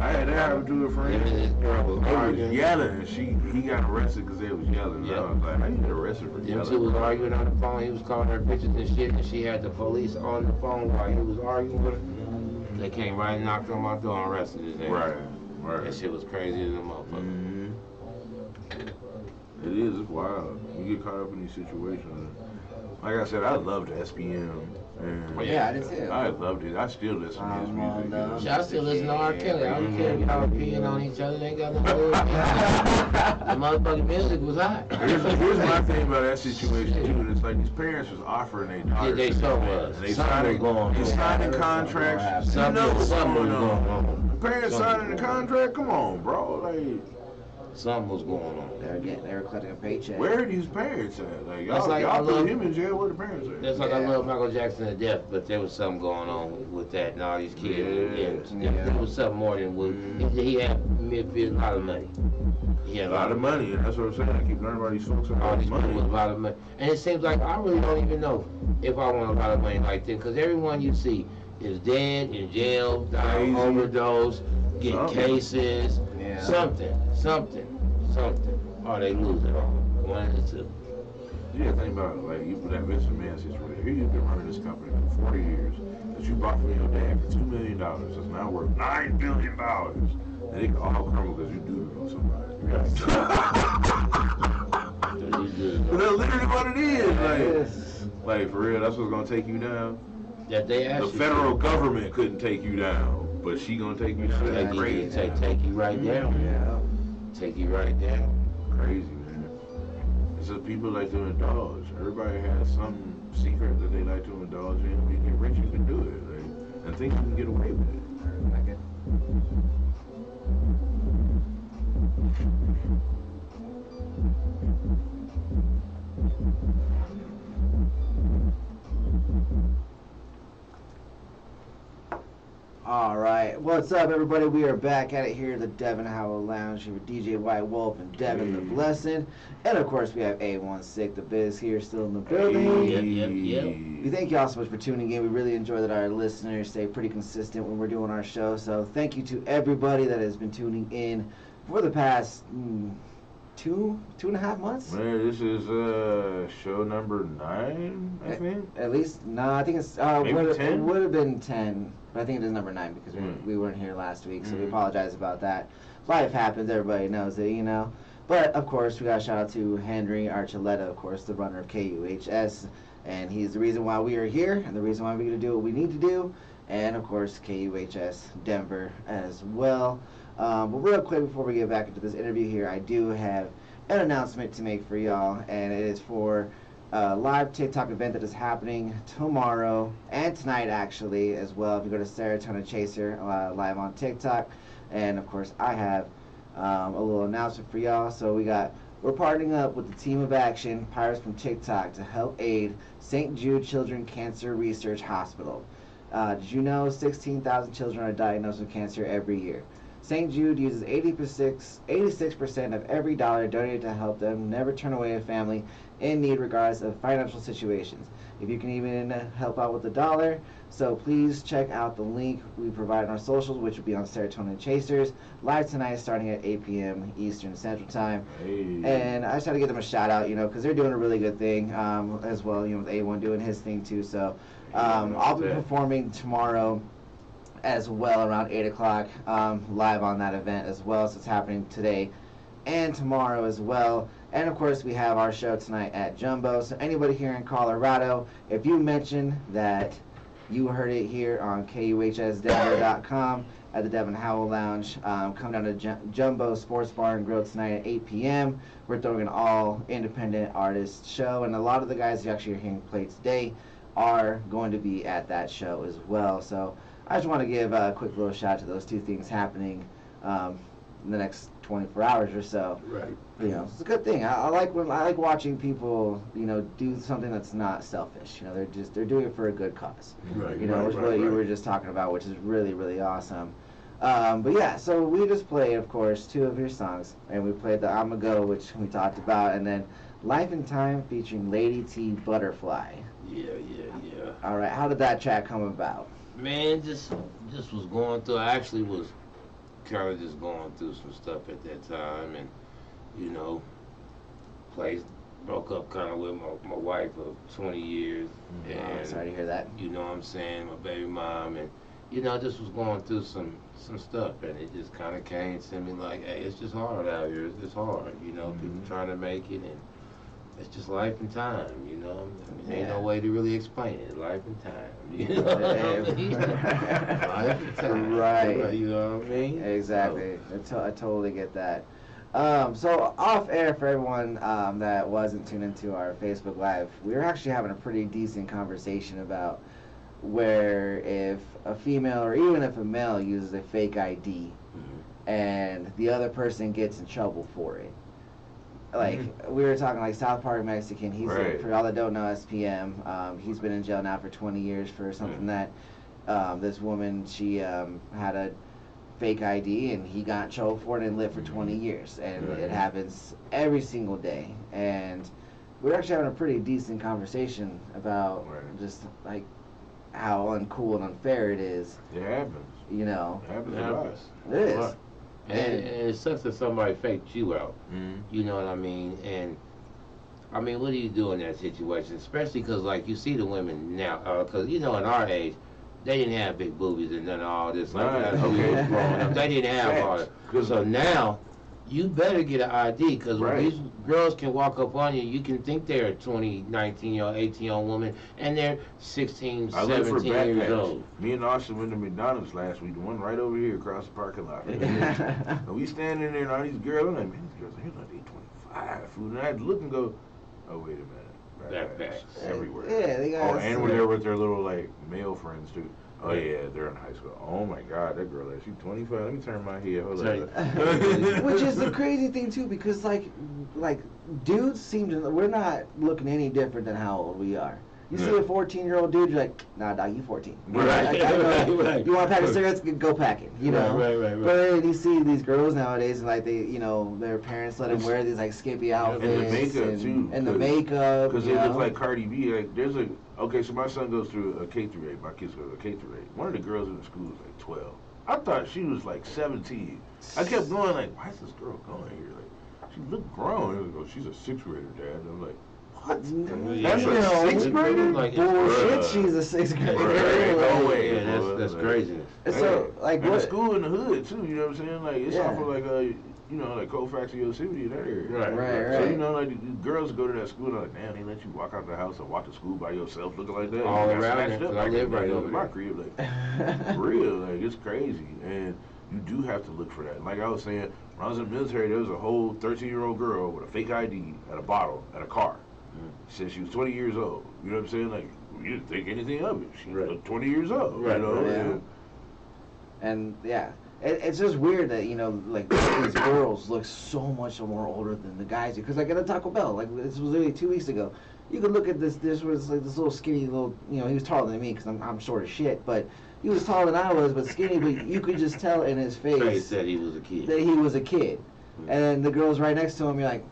S2: I had that happen to a
S3: Him
S2: friend.
S3: and this girl was
S2: They was
S3: arguing.
S2: yelling, and he got arrested because they was yelling.
S3: Yeah.
S2: I was like, how you get arrested for
S3: Them
S2: yelling?
S3: two was arguing on the phone. He was calling her bitches and shit, and she had the police on the phone while he was arguing with her. They came right and knocked on my door and arrested his ass.
S2: Right, right.
S3: That shit was crazy as a motherfucker.
S2: Mhm. It is, it's wild. You get caught up in these situations. Like I said, I loved SPM. And
S1: Yeah, I did too.
S2: I loved it. I still listen to his music.
S3: Shit, I still listen to R. Kelly. I don't care if y'all peeing on each other. They ain't got nothing to do with it. The motherfucking music was hot.
S2: Here's my thing about that situation too, and it's like these parents was offering their daughters.
S3: They so was.
S2: They
S3: Something was going on.
S2: They signing contracts. You know what's
S3: Something was
S2: going
S3: going
S2: on.
S3: on.
S2: Parents signing the contract. Come on, bro. Like,
S3: Something was going on.
S1: They were collecting a paycheck.
S2: where are these parents at? Like,
S3: That's
S2: y'all,
S3: like I
S2: y'all
S3: love-
S2: put him in jail. Where the parents at?
S3: That's like I
S1: Yeah.
S3: love Michael Jackson to death, but there was something going on with that and all these kids. And
S1: Yeah.
S3: there was something more than what he had a lot of money. He had
S2: A lot of money, and that's what I'm saying. I keep learning about these folks
S3: All
S2: about
S3: these people with a
S2: money.
S3: lot of money. And it seems like I really don't even know if I want a lot of money like that, because everyone you see is dead, in jail, dying,
S2: Crazy.
S3: overdose, getting
S2: Something.
S3: cases,
S1: Yeah.
S3: something. Or they lose it all. One of the two.
S2: Yeah, think about it. Like, you put that Mr. Man situation. Here you've been running this company for 40 years that you bought from your dad for $2 million. That's now worth $9 billion. And it can all crumble because you do it on somebody. But that's literally what it is. Like, for real, that's what's going to take you down.
S3: That they
S2: The
S3: actually
S2: federal government couldn't take you down, but she going to take you down. That's crazy.
S3: take you right down.
S1: Yeah.
S3: Take you right down.
S2: Crazy, man. It's just people like to indulge. Everybody has some secret that they like to indulge in. When you get rich, you can do it. Like, and think you can get away with it.
S1: Like it. All right, what's up, everybody? We are back at it here at the Devin Howell Lounge here with DJ White Wolf and Devin the Blessing, and of course we have A1 Sick the Biz here still in the building.
S3: Yep.
S1: We thank y'all so much for tuning in. We really enjoy that our listeners stay pretty consistent when we're doing our show. So thank you to everybody that has been tuning in for the past two and a half months.
S2: Man, this is show number 9, I think.
S1: At least, no, I think it's
S2: Maybe
S1: it
S2: 10?
S1: would have been 10, but I think it is number 9 because we weren't here last week, so we apologize about that. Life happens, everybody knows it, you know. But of course, we got to shout out to Henry Archuleta, of course, the runner of KUHS, and he's the reason why we are here and the reason why we're going to do what we need to do, and of course KUHS Denver as well. But real quick before we get back into this interview here, I do have an announcement to make for y'all, and it is for a live TikTok event that is happening tomorrow and tonight actually as well. If you go to Serotonin Chaser live on TikTok, and of course I have a little announcement for y'all. So we're partnering up with the Team of Action Pirates from TikTok to help aid St. Jude Children Cancer Research Hospital. Did you know 16,000 children are diagnosed with cancer every year? St. Jude uses 86% of every dollar donated to help them never turn away a family in need regardless of financial situations. If you can even help out with $1, so please check out the link we provide on our socials, which will be on Serotonin Chasers, live tonight starting at 8 p.m. Eastern Central Time.
S2: Hey.
S1: And I just had to give them a shout out, you know, because they're doing a really good thing as well, you know, with A1 doing his thing too. So I'll be performing tomorrow as well around 8 o'clock live on that event as well. So it's happening today and tomorrow as well. And of course we have our show tonight at Jumbo. So anybody here in Colorado, if you mention that you heard it here on KUHSdenver.com at the Devin Howell Lounge, come down to Jumbo Sports Bar and Grill tonight at 8 p.m. We're throwing an all independent artist show, and a lot of the guys you actually are hearing play today are going to be at that show as well. So I just want to give a quick little shout out to those two things happening in the next 24 hours or so.
S2: Right.
S1: You know, it's a good thing. I like watching people, you know, do something that's not selfish. You know, they're doing it for a good cause.
S2: Right.
S1: You know,
S2: right,
S1: which is
S2: right,
S1: what you
S2: right.
S1: were just talking about, which is really, really awesome. But yeah, so we just played, of course, 2 of your songs, and we played the I'ma Go, which we talked about, and then Life and Time featuring Lady T Butterfly.
S3: Yeah.
S1: All right, how did that track come about?
S3: Man, just was going through. I actually was kind of just going through some stuff at that time, and you know, broke up kind of with my wife of 20 years, and
S1: Sorry to hear that.
S3: you know what I'm saying, my baby mom, and you know, I just was going through some stuff, and it just kind of came to me like, hey, it's just hard out here. It's hard, you know, people trying to make it, and it's just life and time, you know. I mean, ain't no way to really explain it. Life and time, you know what I mean? Life and time,
S1: Right.
S3: You know what I mean?
S1: Exactly. I totally get that. So off air for everyone that wasn't tuned into our Facebook Live, we were actually having a pretty decent conversation about where if a female or even if a male uses a fake ID and the other person gets in trouble for it. Like we were talking like South Park Mexican, he's
S2: Right.
S1: for y'all that don't know SPM, he's been in jail now for 20 years for something that this woman, she had a fake ID and he got in trouble for it and lived for 20 years, and it happens every single day. And we were actually having a pretty decent conversation about just like how uncool and unfair it is,
S2: It happens.
S1: you know.
S2: It happens
S3: It
S2: a lot.
S3: happens.
S1: It is.
S2: A lot.
S3: And it sucks that somebody faked you out. You know what I mean? And I mean, what do you do in that situation? Especially because, like, you see the women now, because you know, in our age, they didn't have big boobies and none of all this like
S2: Right,
S3: that. When we
S2: okay.
S3: was growing up, they didn't have all that.
S2: Facts.
S3: So now, you better get an ID, because when
S2: Right.
S3: these girls can walk up on you, you can think they're a 20, 19-year-old, 18-year-old woman, and they're 16,
S2: I look for
S3: 17 years
S2: backpacks.
S3: old.
S2: Me and Austin went to McDonald's last week, the one right over here across the parking lot. And we standing there and all these girls, I'm like, man, these girls, they're like, they 25 food. And I had to look and go, oh, wait a minute.
S3: Backpacks.
S2: Everywhere.
S1: Yeah, they got.
S2: Oh, and we're there with their little, like, male friends, too. Oh, yeah, they're in high school. Oh, my God, that girl, she's 25. Let me turn my head. Hold on.
S1: Which is the crazy thing too, because like dudes seem to, we're not looking any different than how old we are. You see a 14-year-old dude, you're like, nah, dog, you 14.
S3: Right.
S1: Like, I know,
S3: Right.
S1: you want to pack a cigarettes, go pack it. You know.
S3: Right.
S1: But then you see these girls nowadays, and like they, you know, their parents let them wear these like skimpy outfits
S2: And the makeup, too.
S1: and the makeup.
S2: Because
S1: you
S2: they look
S1: know?
S2: like Cardi B. Like, there's a, okay, so my son goes through a K through 8. My kids go to a K through 8. One of the girls in the school is like 12. I thought she was like 17. I kept going like, why is this girl going here? Like, she looked grown. It was, oh, she's a 6th grader, Dad. And I'm like, what?
S3: Yeah.
S2: That's
S1: You
S2: a
S1: know,
S2: 6th grader?
S3: Like,
S1: Bullshit,
S2: Bruh.
S1: she's a 6th grader.
S2: Right. No way.
S3: Yeah,
S2: boy.
S3: that's
S2: Like,
S3: craziness.
S1: And so, like,
S2: and
S1: what?
S2: the school in the hood too, you know what I'm saying? Like it's
S1: Yeah.
S2: off of like you know, like Colfax or Yosemite, that area.
S3: Right.
S2: So you know, like the girls go to that school, they're like, man, they let you walk out the house and walk to school by yourself, looking like that.
S3: All
S2: You got
S3: around
S2: snatched
S3: there,
S2: up
S3: 'cause I
S2: like
S3: live
S2: that,
S3: right
S2: like,
S3: over
S2: my
S3: there.
S2: crib, like for real, like it's crazy, and you do have to look for that. Like I was saying, when I was in the military, there was a whole 13-year-old girl with a fake ID at a bottle at a car. She said she was 20 years old. You know what I'm saying? Like you didn't think anything of it. She was 20 years old.
S3: Right,
S2: You know.
S1: right.
S2: And,
S1: And yeah, it's just weird that, you know, like these girls look so much more older than the guys do. Because like at a Taco Bell, like this was literally 2 weeks ago. You could look at this was like this little skinny little, you know, he was taller than me because I'm short as shit, but he was taller than I was, but skinny. But you could just tell in his
S3: Face
S1: face
S3: said he was a kid.
S1: that he was a kid. And then the girls right next to him, you're like,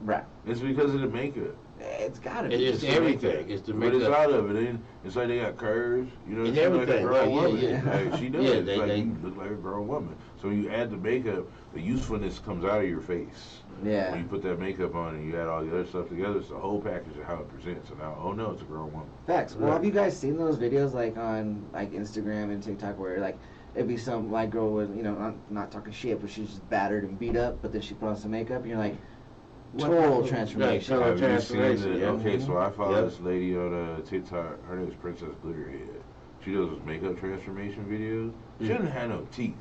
S1: bruh,
S2: it's because of the makeup.
S1: it's gotta be.
S3: It's
S2: the
S3: everything.
S2: makeup.
S3: It's the
S2: But it's
S3: makeup.
S2: out of it. And it's like they got curves. You know,
S3: And
S2: she like a
S3: everything,
S2: girl
S3: right, yeah,
S2: woman.
S1: yeah.
S2: Like she does.
S3: Yeah,
S2: It's like
S3: they-
S2: you look like a girl woman. So you add the makeup, the usefulness comes out of your face.
S1: Yeah.
S2: When you put that makeup on and you add all the other stuff together, it's the whole package of how it presents. So now, oh no, it's a girl woman.
S1: Facts. Well,
S2: Right.
S1: have you guys seen those videos like on like Instagram and TikTok where like it'd be some like girl with, you know, not talking shit, but she's just battered and beat up, but then she put on some makeup and you're like, total transformation.
S3: Right,
S2: Have you seen
S3: transformation,
S2: the,
S3: yeah.
S2: okay, so I follow
S3: Yep.
S2: this lady on TikTok. Her name is Princess Glitterhead. She does those makeup transformation videos. She doesn't have no teeth.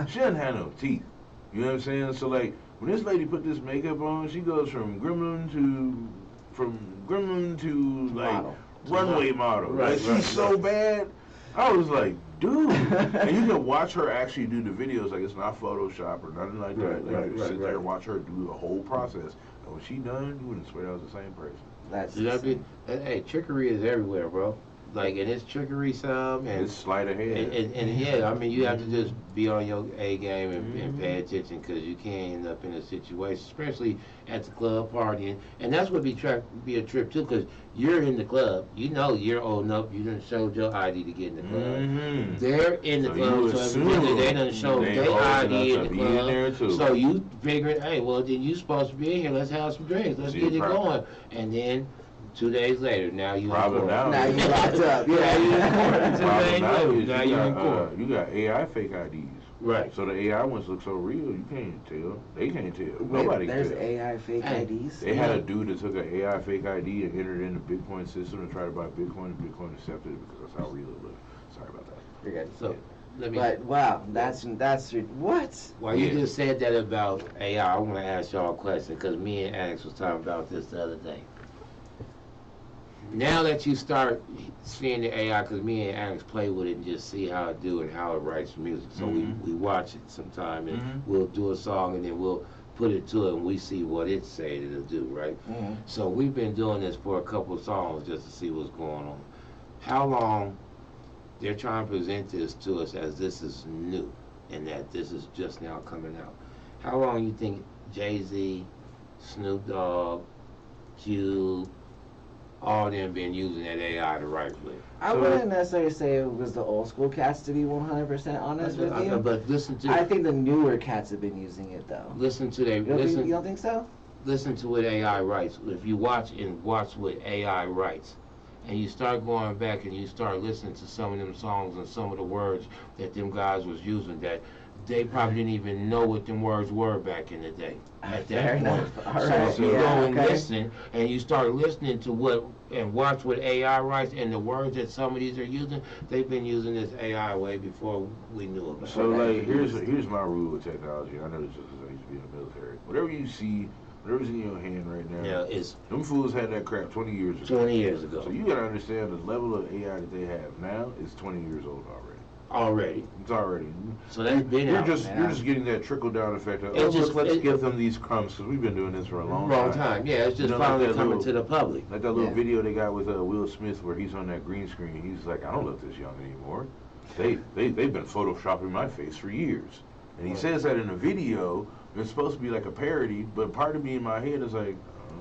S2: She doesn't have no teeth. You know what I'm saying? So like when this lady put this makeup on, she goes from gremlin to like
S1: Model.
S2: runway model.
S3: Right,
S2: Like she's
S3: right,
S2: so bad. I was like, dude. And you can watch her actually do the videos. Like, it's not Photoshop or nothing like that. Like, you sit there and watch her do the whole process. And when she done, you wouldn't swear that was the same person.
S1: That's
S3: hey, trickery is everywhere, bro. Like, and it's trickery some, and
S2: It's sleight of hand.
S3: and yeah, I mean, you have to just be on your A game and pay attention, because you can't end up in a situation, especially at the club partying. And that's what be a trip too, because you're in the club. You know you're old enough. You done showed your ID to get in the club. They're in the club, so evidently they done showed their ID in the club. So you figuring, hey, well then you supposed to be in here. Let's have some drinks. Let's get it going. And then 2 days later, now you in court.
S1: Now you locked up. Yeah,
S3: you in court. 2 days later, now you in court.
S2: You got AI fake IDs.
S3: Right.
S2: So the AI ones look so real, you can't tell. They can't tell.
S1: Wait,
S2: Nobody
S1: there's
S2: can tell.
S1: AI fake IDs?
S2: They had a dude that took an AI fake ID and entered it in the Bitcoin system and tried to buy Bitcoin, and Bitcoin accepted it because that's how real it looked. Sorry about that.
S1: You're good.
S3: So, let me.
S1: But wow, that's what?
S3: While you just said that about AI, I want to ask y'all a question, because me and Alex was talking about this the other day. Now that you start seeing the AI, because me and Alex play with it and just see how it do and how it writes music, so we watch it sometime, and we'll do a song and then we'll put it to it and we see what it say it'll do, right? So we've been doing this for a couple of songs just to see what's going on. How long they're trying to present this to us as this is new and that this is just now coming out. How long you think Jay-Z, Snoop Dogg, Cube, all them been using that AI to write with?
S1: I wouldn't necessarily say it was the old school cats, to be 100% honest with you.
S3: But listen to.
S1: I think the newer cats have been using it though.
S3: Listen to their.
S1: You don't think so?
S3: Listen to what AI writes. If you watch what AI writes, and you start going back and you start listening to some of them songs and some of the words that them guys was using, that they probably didn't even know what them words were back in the day at that point. So if you go and listen and you start listening to what and watch what AI writes and the words that some of these are using, they've been using this AI way before we knew about it.
S2: So like here's my rule with technology. I know this just because I used to be in the military. Whatever you see, whatever's in your hand right now, them fools had that crap 20 years ago.
S3: 20 years ago.
S2: So you gotta understand the level of AI that they have now is 20 years old already. It's already.
S3: So that's been
S2: You're just getting that trickle down effect. Let's give them these crumbs, because we've been doing this for a long time.
S3: Yeah, it's just finally coming to the public.
S2: Like that little video they got with Will Smith where he's on that green screen. He's like, I don't look this young anymore. They've been photoshopping my face for years. And he says that in a video. It's supposed to be like a parody, but part of me in my head is like,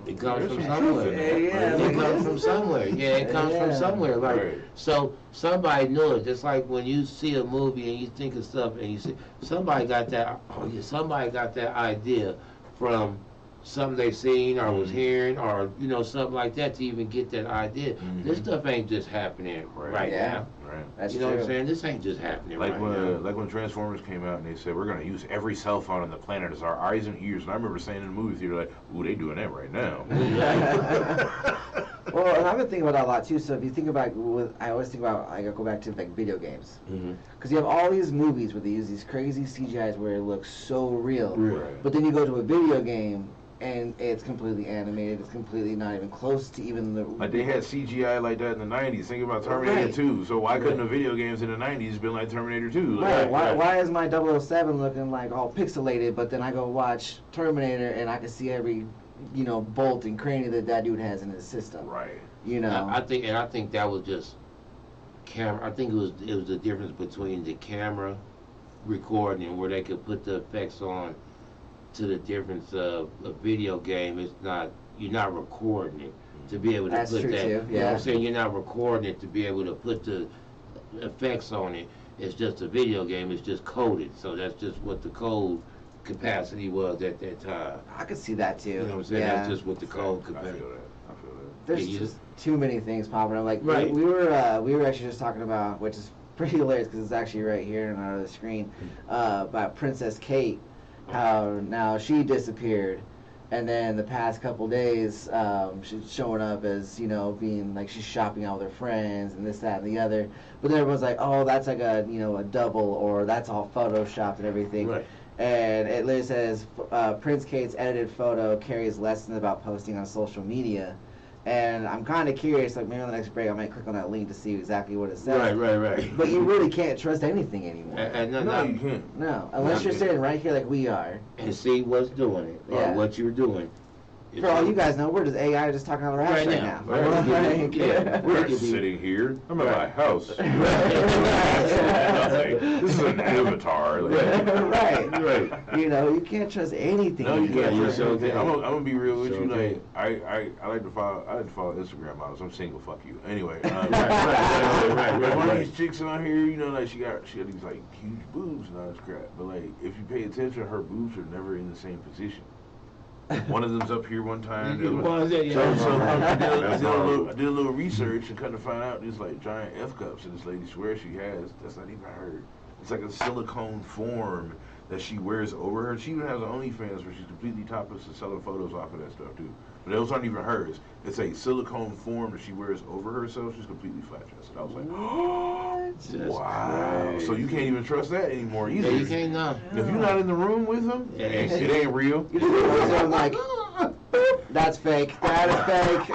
S3: it comes from somewhere. It comes from somewhere. Yeah, it comes from somewhere. Like, so somebody knew it. Just like when you see a movie and you think of stuff and you see somebody got that. Oh yeah, somebody got that idea from something they seen or was hearing or something like that to even get that idea. This stuff ain't just happening right now.
S1: That's
S3: you know what I'm saying? This ain't just happening right now.
S2: Like when Transformers came out and they said, we're going to use every cell phone on the planet as our eyes and ears. And I remember saying in the movie theater, like, ooh, they doing that right now.
S1: Well, and I've been thinking about that a lot too. So if you think about, I always think about, I go back to like video games. Because you have all these movies where they use these crazy CGIs where it looks so real. But then you go to a video game and it's completely animated. It's completely not even close to even the.
S2: Like they had CGI like that in the '90s. Think about Terminator 2. So why couldn't the video games in the '90s been like Terminator 2?
S1: Why is my 007 looking like all pixelated? But then I go watch Terminator and I can see every, bolt and cranny that dude has in his system.
S3: I think that was just camera. I think it was the difference between the camera recording where they could put the effects on. To the difference of a video game, you're not recording it to be able to put that.
S1: Too,
S3: you know what I'm saying? You're not recording it to be able to put the effects on it. It's just a video game. It's just coded. So that's just what the code capacity was at that time.
S1: I could see that too.
S3: You know what I'm saying? That's just what the code capacity.
S2: I feel that.
S1: There's just too many things popping up. Like we were actually just talking about, which is pretty hilarious because it's actually right here on our other screen, about Princess Kate. How now she disappeared, and then the past couple days she's showing up as being like she's shopping out with her friends and this, that, and the other. But then everyone's like, oh, that's like a a double, or that's all photoshopped and everything. And it literally says Prince Kate's edited photo carries lessons about posting on social media. And I'm kind of curious, like maybe on the next break I might click on that link to see exactly what it says.
S3: Right.
S1: But you really can't trust anything anymore.
S2: No, you can't.
S1: No, unless you're sitting right here like we are.
S3: And see what's doing it, or what you're doing.
S1: For all you guys know, we're just AI just talking out our ass right now.
S2: We're just sitting here. I'm at my house. This is an avatar.
S1: Right. You know, you can't trust anything.
S2: No, you can't.
S1: anymore.
S2: I'm gonna be real with you. Like, I like to follow. I like to follow Instagram models. I'm single. Fuck you. Anyway, right. One of these chicks on here, you know, like she got these like huge boobs and all this crap. But like, if you pay attention, her boobs are never in the same position. One of them's up here one time. I did a little research and kind of find out there's like giant F cups and this lady swears she has. That's not even her. It's like a silicone form that she wears over her. She even has an OnlyFans where she's completely topless and selling photos off of that stuff too. But those aren't even hers. It's a silicone form that she wears over herself. She's completely flat chested. I was like, wow. So you can't even trust that anymore either.
S3: Yeah, you can't know.
S2: If you're not in the room with them, it ain't real.
S1: You just I'm like, that's fake. That is fake.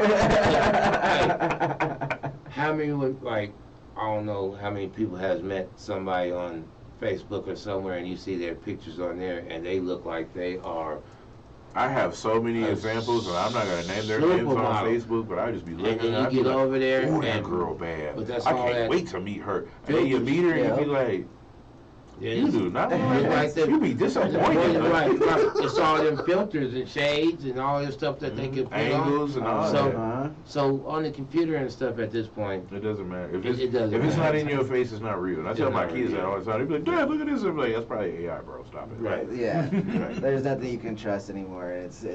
S3: How many would, like, I don't know how many people has met somebody on Facebook or somewhere and you see their pictures on there and they look like they are.
S2: I have so many examples, and I'm not going to name their names on Facebook, but I just be looking
S3: and you get over there,
S2: ooh, that girl bad.
S3: But that's
S2: I
S3: all
S2: can't wait to meet her. And then you meet her, and you be like, you do not look like that. You be disappointed.
S3: Right. It's all them filters and shades and all this stuff that they can put
S2: angles
S3: on.
S2: And all that.
S3: So on the computer and stuff at this point,
S2: it doesn't matter. If
S3: it doesn't
S2: if it's
S3: matter.
S2: not in your face, it's not real. And I tell my kids that all the time. They be like, Dad, look at this. I'm like, that's probably AI, bro. Stop it.
S3: Right.
S1: Yeah. There's nothing you can trust anymore. It's.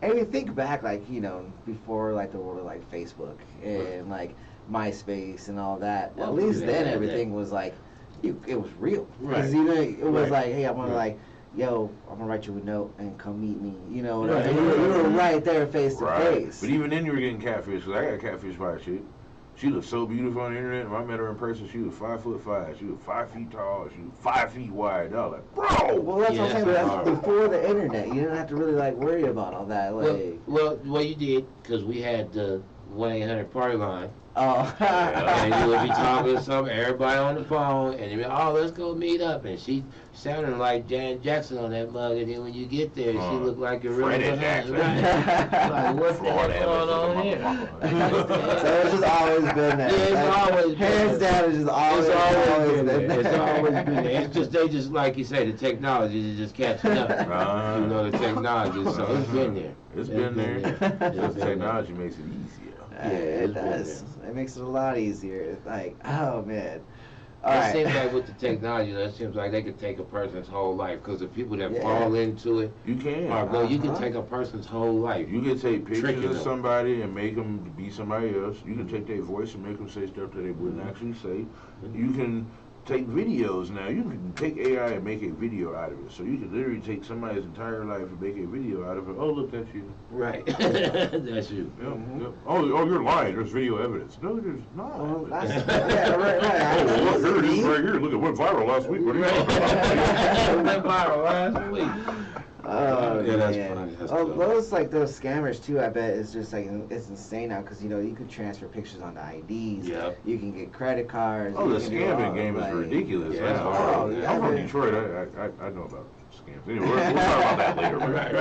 S1: And you think back, like, you know, before like the world of like Facebook and like MySpace and all that. At least then everything was like. It was real.
S3: Right.
S1: You know, it was like, hey, I'm gonna like, yo, I'm gonna write you a note and come meet me. You know,
S3: Right.
S1: You were right there face to face.
S2: But even then, you were getting catfish. Cause I got catfish by a chick. She looked so beautiful on the internet. When I met her in person, she was 5'5". She was 5 feet tall. She was 5 feet wide. I was like, bro.
S1: Well, that's what I'm saying. But that's before the internet. You didn't have to really like worry about all that. Like,
S3: well, you did because we had the 1-800 party line.
S1: Oh.
S3: And you would be talking to everybody on the phone, and you'd be, oh, let's go meet up. And she sounded like Janet Jackson on that mug, and then when you get there, she looked like a real
S2: Jackson.
S3: Like, what's going on here?
S1: So it's just always been there.
S3: Yeah, it's always been
S1: hands down. It's just always been there.
S3: It's always been there. It's just they just like you say, the technology is just catching up. You know, the technology, so it's been there.
S2: It's been there. The technology makes it easier.
S1: Yeah, it does. It makes it a lot easier. It's like, oh man.
S3: It seems like with the technology, it seems like they could take a person's whole life because the people that fall into it,
S2: you can.
S3: You can take a person's whole life.
S2: You can take pictures of somebody and make them be somebody else. You can take their voice and make them say stuff that they wouldn't actually say. You can take videos now. You can take AI and make a video out of it. So you can literally take somebody's entire life and make a video out of it. Oh, look, that's you.
S3: Right. That's you.
S2: Yep. Oh, you're lying. There's video evidence. No, there's not.
S1: Well, right.
S2: Oh, look, here it is right here. Look, it went viral last week. What are you talking about?
S3: It went viral last week.
S1: Oh,
S3: yeah, that's
S1: man.
S3: funny. That's
S1: Those scammers too. I bet it's just like it's insane now because you know you could transfer pictures onto IDs.
S3: Yeah.
S1: You can get credit cards.
S2: Oh, the scamming game is ridiculous.
S3: Yeah.
S2: I'm from Detroit. I know about scams. Anyway, we'll talk about that later. Right.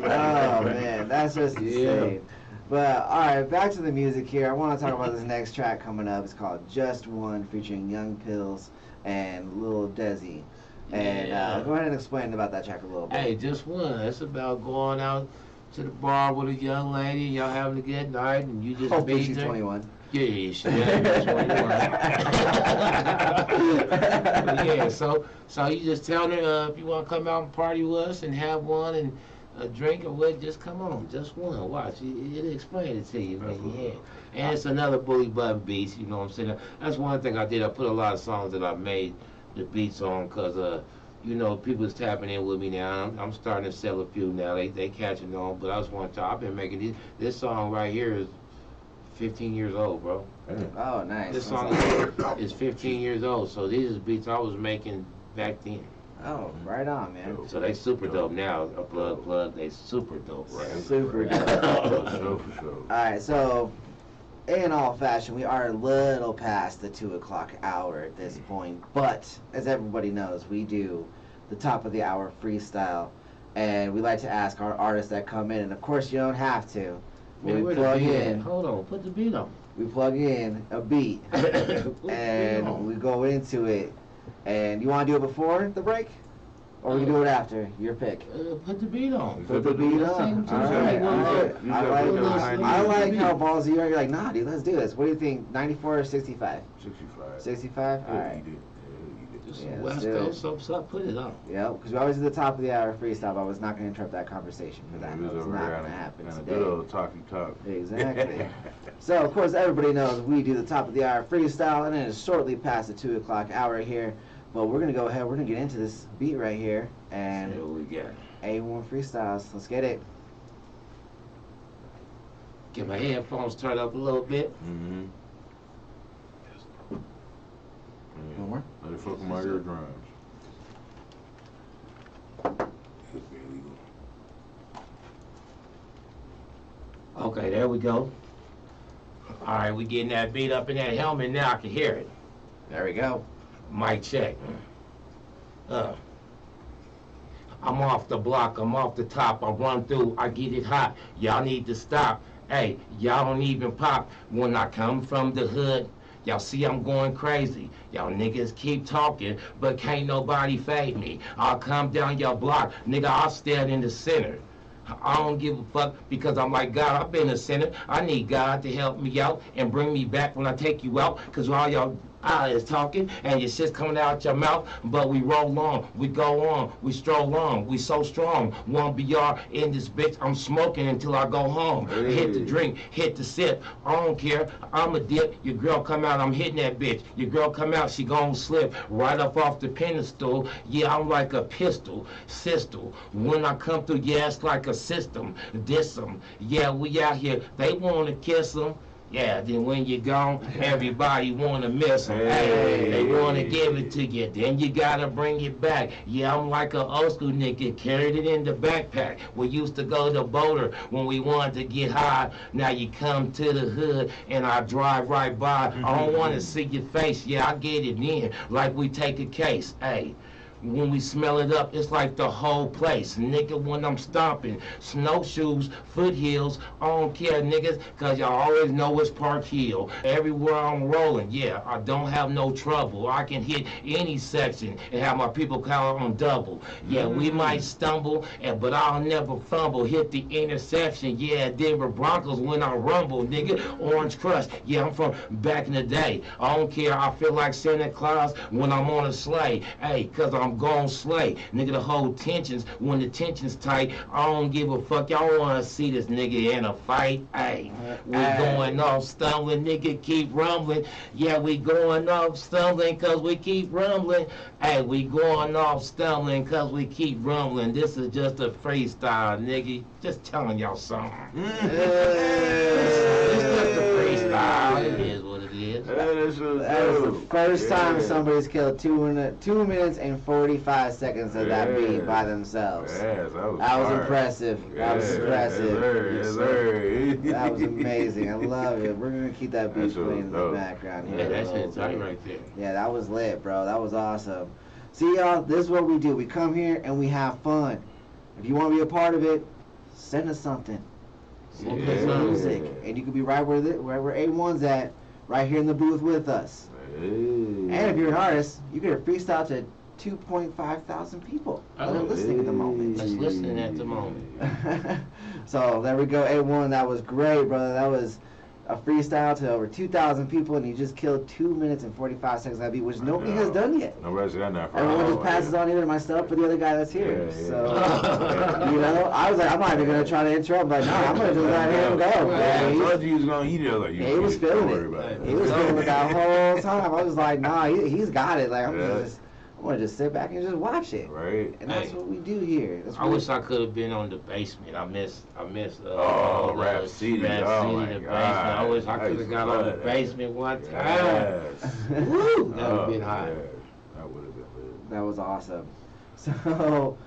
S1: Oh man, that's just insane.
S3: Yeah.
S1: But all right, back to the music here. I want to talk about this next track coming up. It's called "Just One" featuring Young Pills and Lil Desi. And go ahead and explain about that track a little bit.
S3: Hey, Just One. It's about going out to the bar with a young lady, y'all having a good night, and you just
S1: Hopefully
S3: be
S1: she's
S3: there.
S1: 21.
S3: Yeah, she's 21. But yeah, so you just tell her if you want to come out and party with us and have one and a drink or what, just come on, just one. Watch, it'll explain it to you, man. Yeah. And it's another Bully Button beats, you know what I'm saying? That's one thing I did. I put a lot of songs that I made the beats on because you know, people's tapping in with me now. I'm starting to sell a few now. They catching on, but I just want to. I've been making this song right here is 15 years old, bro.
S1: Oh, nice.
S3: This song is 15 years old. So these are beats I was making back then.
S1: Oh, right on, man.
S2: Dope.
S3: So they super dope now. A plug. They super dope, right?
S1: Super
S2: Right.
S1: dope.
S2: For sure, for sure.
S1: All right, so in all fashion, we are a little past the 2 o'clock hour at this point. But as everybody knows, we do the top of the hour freestyle, and we like to ask our artists that come in. And of course, you don't have to. But
S3: Man,
S1: we
S3: where the
S1: plug
S3: beat at?
S1: in.
S3: Hold on, put the beat on.
S1: We plug in a beat, and we go into it. And you want to do it before the break, or we can do it after? Your pick.
S3: Put the beat on.
S1: Put the beat on. All right, all right. I like how ballsy you are. You're like, nah, dude, let's do this. What do you think? 94 or 65?
S2: 65.
S1: 65? All right.
S3: Just
S1: Yeah,
S3: West
S1: let's do
S3: Coast, so put it on.
S1: Yeah, because we always do the top of the hour freestyle, but I was not going to interrupt that conversation for that.
S2: We
S1: That
S2: was
S1: was
S2: over
S1: not
S2: here
S1: going to
S2: on
S1: happen
S2: a
S1: today.
S2: good old talky talk.
S1: Exactly. So, of course, everybody knows we do the top of the hour freestyle, and it is shortly past the 2 o'clock hour here. But we're going to go ahead, we're going to get into this beat right here. And
S3: Here we go.
S1: A1 freestyles. Let's get it.
S3: Get my headphones turned up a little bit.
S2: Mm-hmm.
S1: One more?
S2: Let it fuck with my eardrums.
S3: Okay, there we go. All right, we getting that beat up in that helmet now. I can hear it.
S1: There we go.
S3: Mic check. I'm off the block, I'm off the top, I run through, I get it hot. Y'all need to stop. Hey, y'all don't even pop when I come from the hood. Y'all see I'm going crazy. Y'all niggas keep talking, but can't nobody fade me. I'll come down your block, nigga, I'll stand in the center. I don't give a fuck because I'm like God, I've been a sinner. I need God to help me out and bring me back when I take you out. Cause all y'all is talking and your shit's coming out your mouth. But we roll on, we go on, we stroll on, we so strong. 1BR in this bitch, I'm smoking until I go home.
S2: Hey.
S3: Hit the drink, hit the sip. I don't care, I'm a dip. Your girl come out, I'm hitting that bitch. Your girl come out, she gon' slip right up off the pedestal. Yeah, I'm like a pistol, system. When I come through, yeah, it's like a system. Diss 'em. Yeah, we out here, they wanna kiss 'em. Yeah, then when you're gone, everybody wanna miss 'em. Hey, they wanna give it to you, then you gotta bring it back. Yeah, I'm like an old school nigga, carried it in the backpack. We used to go to Boulder when we wanted to get high. Now you come to the hood and I drive right by. I don't wanna see your face, yeah, I get it in, like we take a case. Hey. When we smell it up, it's like the whole place. Nigga, when I'm stomping, snowshoes, foot heels, I don't care, niggas, cause y'all always know it's Park Hill. Everywhere I'm rolling, yeah, I don't have no trouble. I can hit any section and have my people count on double. Yeah, we might stumble, but I'll never fumble. Hit the interception, yeah, Denver Broncos when I rumble, nigga. Orange Crush, yeah, I'm from back in the day. I don't care, I feel like Santa Claus when I'm on a sleigh. Hey, cause I'm gon' slay. Nigga, the whole tensions, when the tension's tight, I don't give a fuck. Y'all wanna see this nigga in a fight? Hey, we going off stumbling, nigga, keep rumbling. Yeah, we going off stumbling cause we keep rumbling. Hey, we going off stumbling cause we keep rumbling. This is just a freestyle, nigga. Just telling y'all something. It's just a freestyle. It is what it is.
S1: That is the first time somebody's killed 2 minutes and 45 seconds of that beat by themselves.
S2: Yes,
S1: that was impressive. That was impressive.
S2: Yes, sir.
S1: That was amazing. I love it. We're gonna keep that beat playing in the background here.
S3: Yeah, that's it right there.
S1: Yeah, that was lit, bro. That was awesome. See, y'all, this is what we do. We come here and we have fun. If you want to be a part of it, send us something. Send us some music, and you can be right where A1's at, right here in the booth with us. And if you're an artist, you get a freestyle to 2.5 thousand people that are listening at the moment.
S3: That's listening at the moment.
S1: So there we go, A1. That was great, brother. That was a freestyle to over 2,000 people, and you just killed 2 minutes and 45 seconds of that beat, which nobody has done yet.
S2: Nobody's done that for
S1: Everyone just passes on either myself or the other guy that's here. So, you know, I was like, I'm not even going to try to interrupt, but no, I'm going to just let him go.
S2: I told you he was going to eat it. Like,
S1: he was feeling it. He was feeling it that whole time. I was like, nah, he's got it. Like, I'm gonna just sit back and just watch it.
S2: Right.
S1: And that's what we do here.
S3: I wish I could have been on the basement. I miss
S2: Rap City. Oh my
S3: the basement.
S2: God.
S3: I wish I could have got on the basement one time. Woo! That would have been hot.
S2: That would have been lit.
S1: That was awesome. So,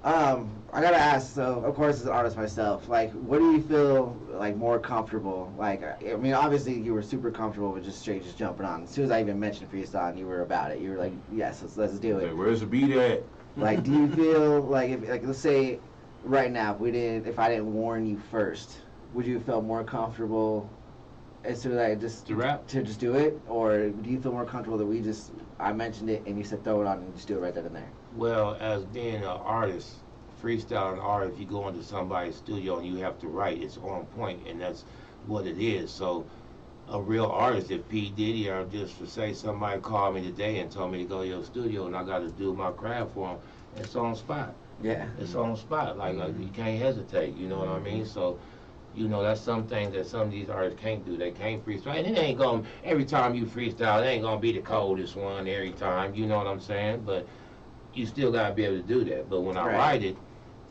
S1: I gotta ask. So, of course, as an artist myself, like, what do you feel like more comfortable? Like, I mean, obviously, you were super comfortable with just straight just jumping on. As soon as I even mentioned freestyle, you were about it. You were like, yes, let's do it.
S2: Like, where's the beat at?
S1: Like, do you feel like if, like, let's say, right now, if I didn't warn you first, would you feel more comfortable as soon as I just
S3: To rap?
S1: to just do it, or do you feel more comfortable that I mentioned it and you said throw it on and just do it right then and there?
S3: Well, as being an artist, freestyling artist, if you go into somebody's studio and you have to write, it's on point, and that's what it is. So, a real artist, if P. Diddy or just to say somebody called me today and told me to go to your studio and I got to do my craft for them, it's on spot.
S1: Yeah.
S3: It's on spot. Like, you can't hesitate. You know what I mean? So, you know, that's something that some of these artists can't do. They can't freestyle. And it ain't going to, every time you freestyle, it ain't going to be the coldest one every time. You know what I'm saying? But you still got to be able to do that. But when I write it,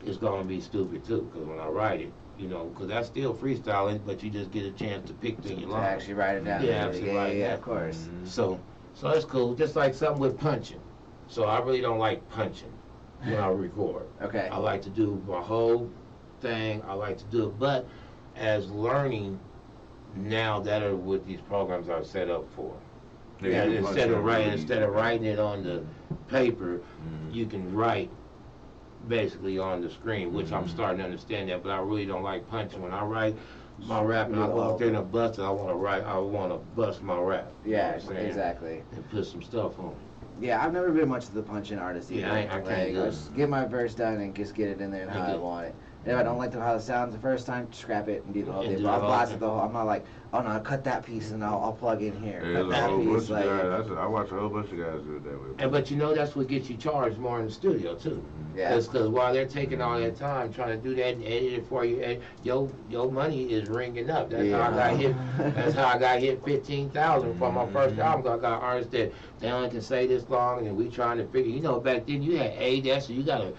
S3: it's going to be stupid too. Because when I write it, you know, because that's still freestyling, but you just get a chance to pick through your
S1: To
S3: lines.
S1: actually write it down.
S3: Yeah, actually write it down.
S1: of course.
S3: So that's cool. Just like something with punching. So I really don't like punching when I record.
S1: Okay.
S3: I like to do my whole thing. I like to do it. But as learning now that are what these programs are set up for.
S2: Yeah,
S3: Instead of writing it on the paper, you can write basically on the screen, which I'm starting to understand that, but I really don't like punching. When I write my rap and I go up there and I bust it, I want to bust my rap.
S1: Yeah,
S3: You know what I'm saying?
S1: exactly.
S3: And put some stuff on it.
S1: Yeah, I've never been much of the punching artist either.
S3: Yeah, I can't
S1: like,
S3: do it.
S1: just get my verse done and just get it in there and how I want it. And if I don't like how it sounds the first time, scrap it and do the whole thing. But I'll blast it the whole. I'm not like, oh no, cut that piece and I'll plug in here.
S2: Yeah,
S1: Cut
S2: there's a
S1: that
S2: whole
S1: piece.
S2: bunch of
S1: Like,
S2: guys. I watch a whole bunch of guys do it that way.
S3: And but you know that's what gets you charged more in the studio too.
S1: yeah.
S3: Because while they're taking all that time trying to do that and edit it for you, and your money is ringing up. That's how I got hit. That's how I got hit 15,000 for my first album. I got artists that they only can say this long, and we trying to figure. You know, back then you had ADAS, so you gotta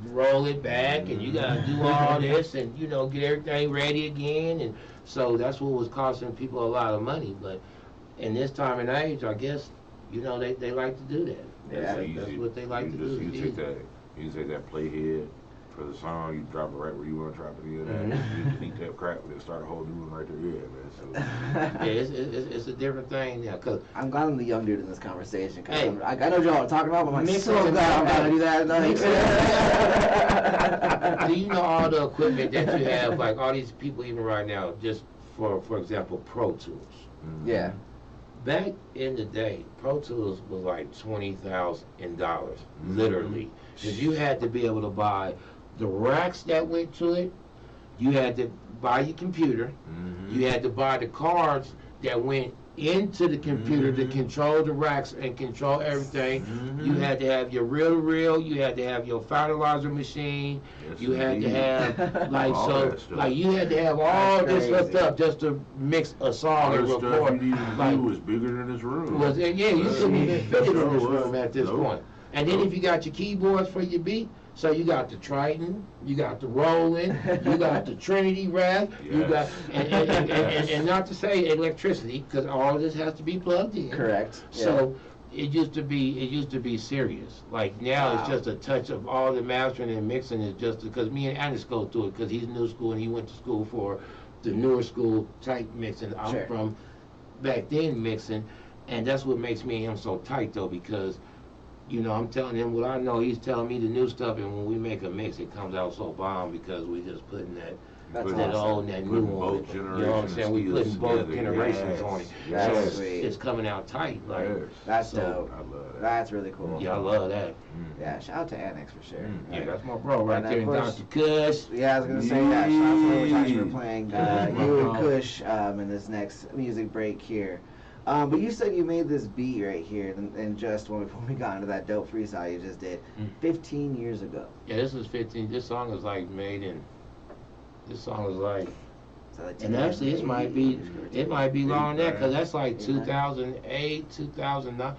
S3: roll it back, and you gotta do all this, and you know, get everything ready again, and so that's what was costing people a lot of money. But in this time and age, I guess, you know, they like to do that.
S1: Yeah.
S3: That's what they like to do.
S2: You take that playhead for the song, you drop it right where you want to drop it in. You delete that crap and then start a whole new one right there. Yeah, man. So,
S3: Yeah, it's a different thing now. Cause
S1: I'm glad I'm the young dude in this conversation. Cause
S3: Hey.
S1: I know what y'all are talking about, but I'm
S3: Mix
S1: so
S3: it
S1: glad I'm
S3: up.
S1: about to do that.
S3: do you know all the equipment that you have? Like all these people, even right now, just for example, Pro Tools.
S1: Yeah.
S3: Back in the day, Pro Tools was like $20,000, literally. Because you had to be able to buy the racks that went to it. You had to buy your computer. You had to buy the cards that went into the computer to control the racks and control everything. You had to have your reel. You had to have your finalizer machine.
S2: Yes,
S3: You had to
S2: indeed.
S3: have like
S2: All
S3: so
S2: that stuff.
S3: like you had to have all
S1: That's
S3: this
S1: crazy.
S3: stuff just to mix a song
S2: all
S3: and
S2: the stuff
S3: record.
S2: you needed to
S3: Like,
S2: do was bigger than this room.
S3: was and yeah, you couldn't even fit it in this
S2: Sure was.
S3: room at this
S2: Nope.
S3: point. And then if you got your keyboards for your beat, so you got the Triton, you got the Roland, you got the Trinity rack, you got and not to say electricity, because all of this has to be plugged in.
S1: Correct.
S3: So it used to be serious. Like now it's just a touch of all the mastering and mixing is just because me and Anderson go through it because he's new school and he went to school for the newer school type mixing. I'm
S1: Sure.
S3: from back then mixing, and that's what makes me and him so tight though because. You know, I'm telling him what I know. He's telling me the new stuff, and when we make a mix, it comes out so bomb because we just putting that
S1: That's
S3: that
S1: awesome.
S3: old and that
S2: Putting
S3: new on
S2: both
S3: it. You know what I'm saying? We
S2: generations
S3: putting both
S2: together,
S3: generations
S2: yes.
S3: on it,
S1: That's
S3: so it's,
S1: sweet.
S3: it's coming out tight. Like,
S2: Yes.
S1: That's
S3: So,
S1: dope.
S2: I love that.
S1: That's really cool.
S3: yeah, I love that.
S1: Yeah, shout out to Annex for sure.
S3: Yeah, that's my bro right
S1: And
S3: there,
S1: of course-
S3: Dr. KUHS.
S1: Yeah, I was gonna say that. Shout out to what we're playing.
S3: Yeah.
S1: You and Kush in this next music break here. But you said you made this beat right here, and just before we got into that dope freestyle you just did, 15 years ago.
S3: Yeah, this is 15. This song is like made in. This song is like,
S1: So like
S3: and actually it might be long there because that's like
S1: Yeah.
S3: 2008, 2009.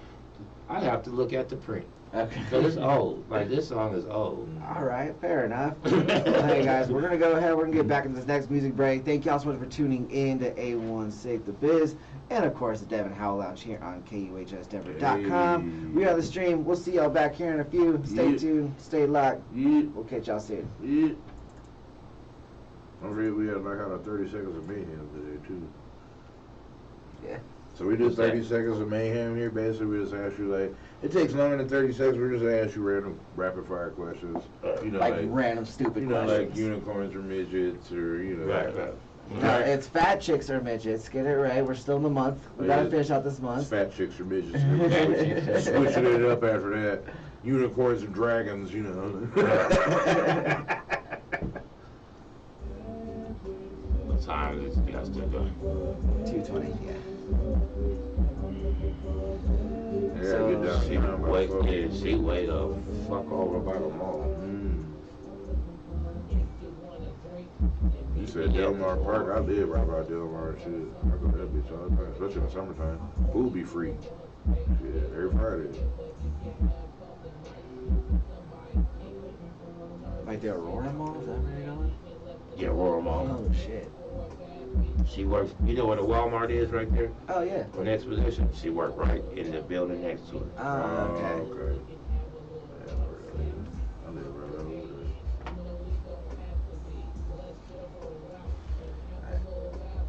S3: I have to look at the print.
S1: Okay.
S3: Because it's old. Like, this song is old.
S1: All right, fair enough. Well, hey guys, we're gonna go ahead. We're gonna get back into this next music break. Thank y'all so much for tuning in to A1 Save the Biz, and of course the Devin Howell Lounge here on KUHSdenver.com.
S2: Hey.
S1: We are on the stream. We'll see y'all back here in a few. Stay tuned. Stay locked. We'll catch y'all soon.
S2: Don't forget we had like out of 30 seconds of mayhem today too.
S1: Yeah.
S2: So we did 30 seconds of mayhem here. Basically, we just ask you like, it takes longer than 30 seconds. We just ask you random rapid fire questions. You know,
S1: like random stupid questions.
S2: like unicorns or midgets or
S3: Right.
S1: No, it's fat chicks or midgets. Get it right. We're still in the month. We gotta finish out this month.
S2: It's fat chicks or midgets. Switching it up after that. Unicorns and dragons, you know.
S3: What time is it? That's still going.
S1: 2:20. Yeah.
S2: Yeah,
S1: So,
S2: get down.
S3: She way the fuck over by the mall.
S2: You said Delmar Park. I live right by Delmar and shit. I go to that bitch all the time, especially in the summertime. Food be free. Shit, every Friday.
S1: Like the Aurora Mall? Is that where you're going?
S3: Yeah, Royal Mall.
S1: Oh shit.
S3: She works, you know where the Walmart is right there?
S1: Oh yeah.
S3: On the exposition? She worked right in the building next to it.
S1: Oh, okay.
S2: Okay. Yeah, I live right over there.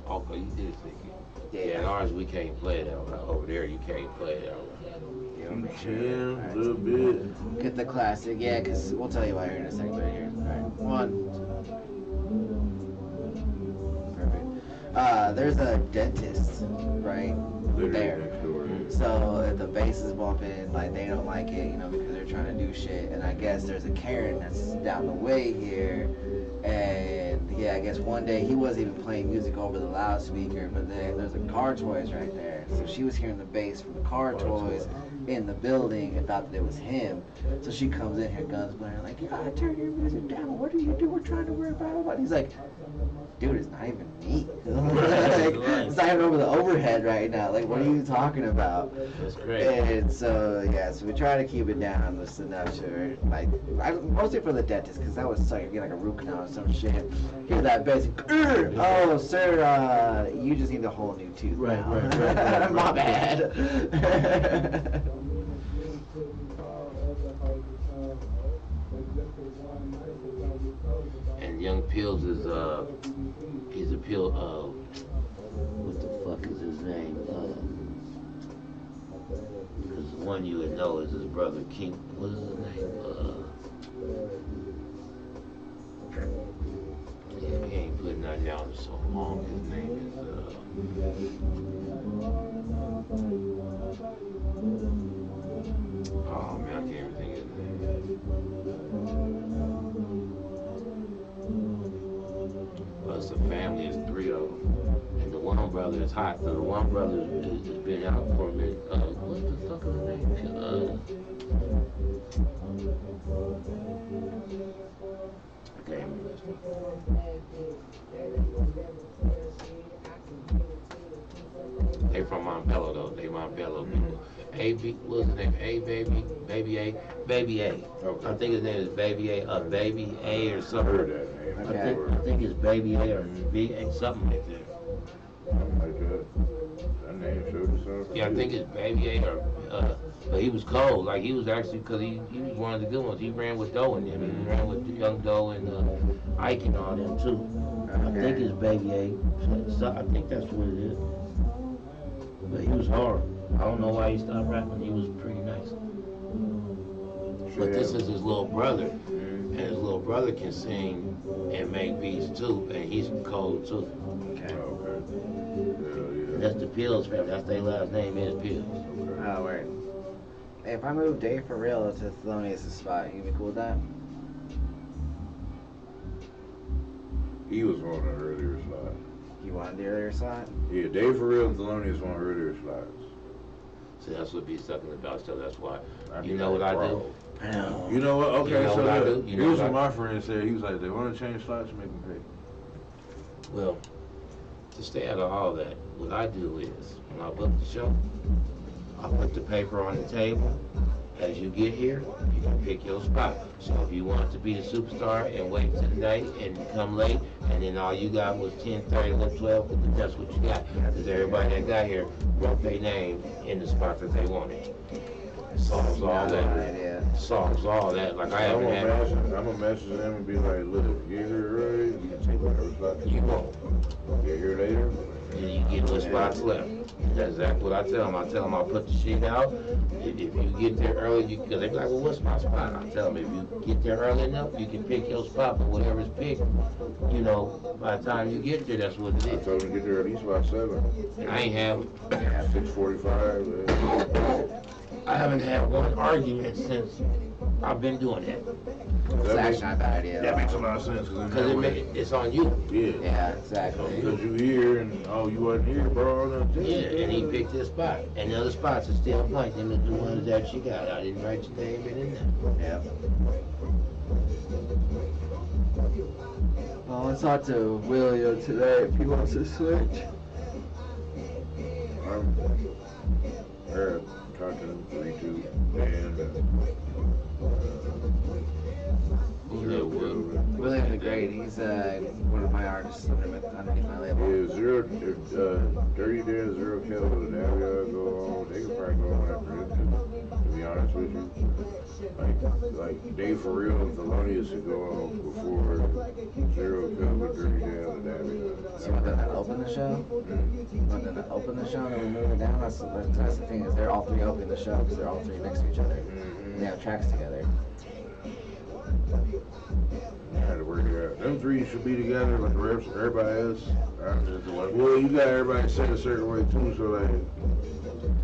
S3: Okay, you did think it.
S1: Yeah.
S3: Yeah, and ours, we can't play it out. Over there, you can't play it out.
S1: Yeah, we'll make sure.
S2: Yeah, a little bit.
S1: Get the classic, yeah, because we'll tell you why here in a second. Right here. All right, one. Perfect. There's a dentist right
S2: Literally
S1: there.
S2: next door.
S1: So if the bass is bumping, like they don't like it, you know, because they're trying to do shit. And I guess there's a Karen that's down the way here, and yeah, I guess one day he wasn't even playing music over the loudspeaker, but then there's a Car Toys right there. So she was hearing the bass from the Car Toys in the building and thought that it was him. So she comes in here, guns blaring, like, you gotta turn your music down. What do you do? We're trying to worry about it. He's like, dude, it's not even me. Like, it's not even over the overhead right now. Like, what are you talking about?
S3: That's great.
S1: And so, yeah, so we try to keep it down just enough to, like, mostly for the dentist, because that was like, get like a root canal or some shit. Hear that basic, oh, sir, you just need a whole new tooth
S3: Right,
S1: now.
S3: right.
S1: My bad.
S3: And Young Pills is, he's a pill, what the fuck is his name? Because the one you would know is his brother King, what is his name? Yeah, he ain't putting nothing down in so long. His name is, oh man, I can't even think of his name. Well, it's a family, it's three of them. And the one brother is hot. So the one brother has been out for a minute. What the fuck is his name? Okay. They from Montbello though. They Montbello people. A.B. What's his name? Baby A.
S2: Okay.
S3: I think his name is Baby A. Baby A or
S2: I
S3: something.
S2: heard that name.
S1: Okay.
S3: I think it's Baby A or B.A. something like that.
S2: Something like that. That name showed itself.
S3: Yeah, I think it's Baby A or. But he was cold. Like he was actually, because he was one of the good ones. He ran with Doe and them. He ran with Young Doe and Ike and all them too. I think it's Baby A. So I think that's what it is. But he was hard. I don't know why he stopped rapping. He was pretty nice. But this is his little brother, and his little brother can sing and make beats too, and he's cold too.
S1: Okay.
S2: Okay.
S3: And that's the Pills family. That's their last name is Pills.
S1: Oh, word. Hey, if I move Dave for real to Thelonious' spot, you be cool with that?
S2: He was on an earlier slide.
S1: You wanted the earlier slot?
S2: Yeah, Dave for real and Thelonious on earlier slides.
S3: So that's what be sucking about. So that's why.
S2: I
S3: You
S2: mean,
S3: know what I
S2: bro.
S3: do?
S1: I know.
S2: You know what? Okay,
S3: You know
S2: so
S3: what I
S2: look,
S3: do? You know
S2: here's
S3: what
S2: what
S3: I-
S2: my friend said. He was like, they want to change slots, make them pay.
S3: Well, to stay out of all that, what I do is when I book the show, I put the paper on the table. As you get here, you can pick your spot. So if you want to be the superstar and wait till the night and come late, and then all you got was 10, 30, 12, then that's what you got. Because everybody that got here wrote their name in the spot that they wanted. Solves all that. Solves all that. Like I haven't had.
S2: I'm gonna message them and be like, look, get here early, you can take whatever spot
S3: You won't.
S2: Get here later.
S3: And you get no spots left. That's exactly what I tell them. I tell them I'll put the sheet out. If you get there early, because they be like, well, what's my spot? I tell them, if you get there early enough, you can pick your spot, but whatever's picked, you know, by the time you get there, that's what it
S2: I
S3: is.
S2: told them to get there at least by 7.
S3: And I ain't have,
S2: 6:45.
S3: I haven't had one argument since I've been doing that.
S1: It's actually not a bad idea.
S2: That makes a lot of sense.
S3: Because it's on you.
S2: Yeah.
S1: Yeah, exactly.
S2: Because you here and, oh, you wasn't here, bro.
S3: Yeah, and he picked his spot. And the other spots are still blank. Them are the ones that you got. I didn't write your name in there.
S1: Yeah. Well, let's talk to William today if he wants to switch.
S2: I'm talking to 3-2 and
S1: William's a great. He's one of my artists underneath my label.
S2: Yeah, Dirty Dan, Zero Kelvin, and Avia go on. They could probably go on after him too, to be honest with you. Like Dave for real and Thelonious should go on before Zero Kelvin, Dirty Dan, and Avia.
S1: So you want them to open the show? You want them to open the show and then we move it down? That's the thing is they're all three opening the show because they're all three next to each other. And they have tracks together.
S2: I had to work it out. Them three should be together, but the rest, everybody else, well, you got everybody set a certain way too, so like.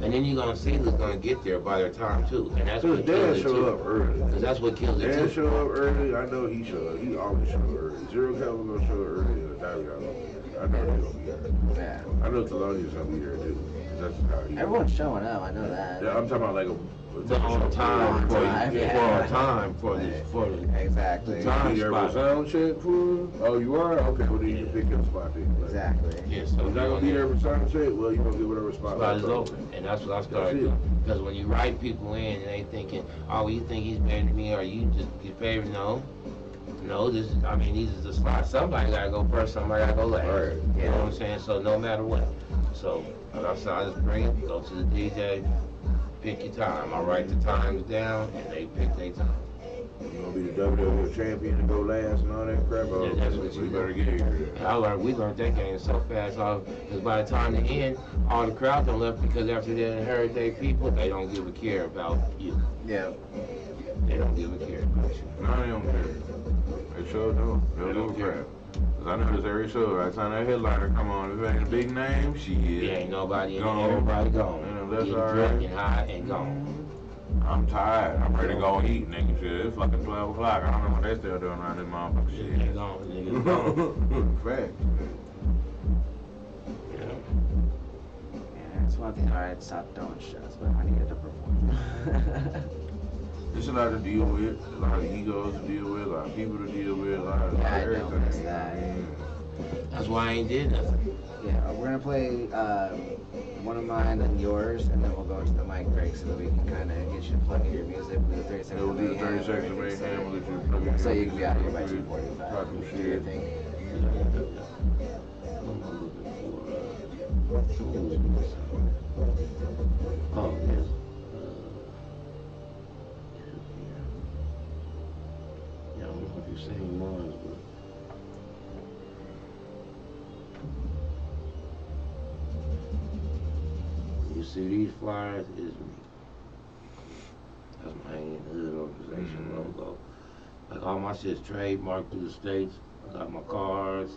S3: And then you're gonna see who's gonna get there by their time too, and that's
S2: So
S3: what
S2: Dan
S3: kills it
S2: show
S3: too.
S2: up early.
S3: Because that's what kills it
S2: Dan
S3: too.
S2: show up early. I know he show up. He always show up early. Zero Kelvin gonna show up early, and the Davy gonna be there. I know they're gonna be there.
S1: Yeah.
S2: I know Thelonious gonna be there too. 'Cause that's how he.
S1: Everyone's showing up. I know that.
S2: Yeah, I'm talking about like a.
S3: The on time for the
S1: Exactly.
S3: the time
S2: You ever
S3: spot.
S2: sound check for? Oh, you are? Okay, well then you can pick your spot then.
S1: Exactly.
S3: Yeah, so
S2: If not gonna be there for sound check, well you gonna get whatever spot.
S3: spot is open, and that's what I started doing. Because when you write people in and they thinking, oh, you think he's better than me, or you just get favored? No, this is. I mean, these are the spots. Somebody gotta go first. Somebody gotta go last.
S2: Right.
S3: You know what I'm saying? So no matter what. So like I said, I just bring it, go to the DJ, pick your time. I write the times down, and they pick their time.
S2: You gonna be the WWE champion and go last and all that crap? Oh,
S3: Yeah, that's what
S2: you
S3: you
S2: better
S3: do.
S2: get here.
S3: We learned that game so fast. Because by the time the end, all the crowd done left because after they done heard their people, they don't give a care about you.
S1: Yeah.
S3: They don't give a care about you.
S2: No, they don't care. They sure don't. They don't care. Cause I notice every show, by the time that headliner come on, if it ain't a big name, she is.
S3: There ain't nobody in
S2: Gone.
S3: there, everybody gone.
S2: Yeah, that's
S3: Getting
S2: all
S3: drunk
S2: right.
S3: and high and gone.
S2: I'm tired. I'm ready to go eat, nigga. Shit, it's fucking 12 o'clock. I don't know what they still doing around this motherfucker
S3: They
S2: shit.
S3: gone, niggas gone.
S2: Fact.
S3: Yeah.
S1: Yeah, that's one thing I stopped doing shows, but I needed to perform.
S2: There's a lot to deal with, a lot of egos to deal with, a lot of people to deal with, a lot of
S1: Yeah, I
S2: everything.
S1: don't miss that.
S3: That's why I ain't did nothing.
S1: Yeah, we're gonna play one of mine and yours, and then we'll go into the mic break so that we can kind of get you to plug in your music. We'll do 30
S2: It
S1: seconds
S2: will
S1: of
S2: do
S1: mayhem,
S2: 30 seconds of
S1: everything,
S2: mayhem, we'll let you plug in
S1: so
S2: your
S1: you can be out here by
S2: music,
S1: 2:45.
S2: talk some
S1: Do your
S2: shit.
S1: thing.
S3: Oh, yes. Yeah, I don't know if you've seen mine, but you see these flyers is me. That's my Hanging Hood organization logo. Like all my shit's trademarked through the states. I got my cards,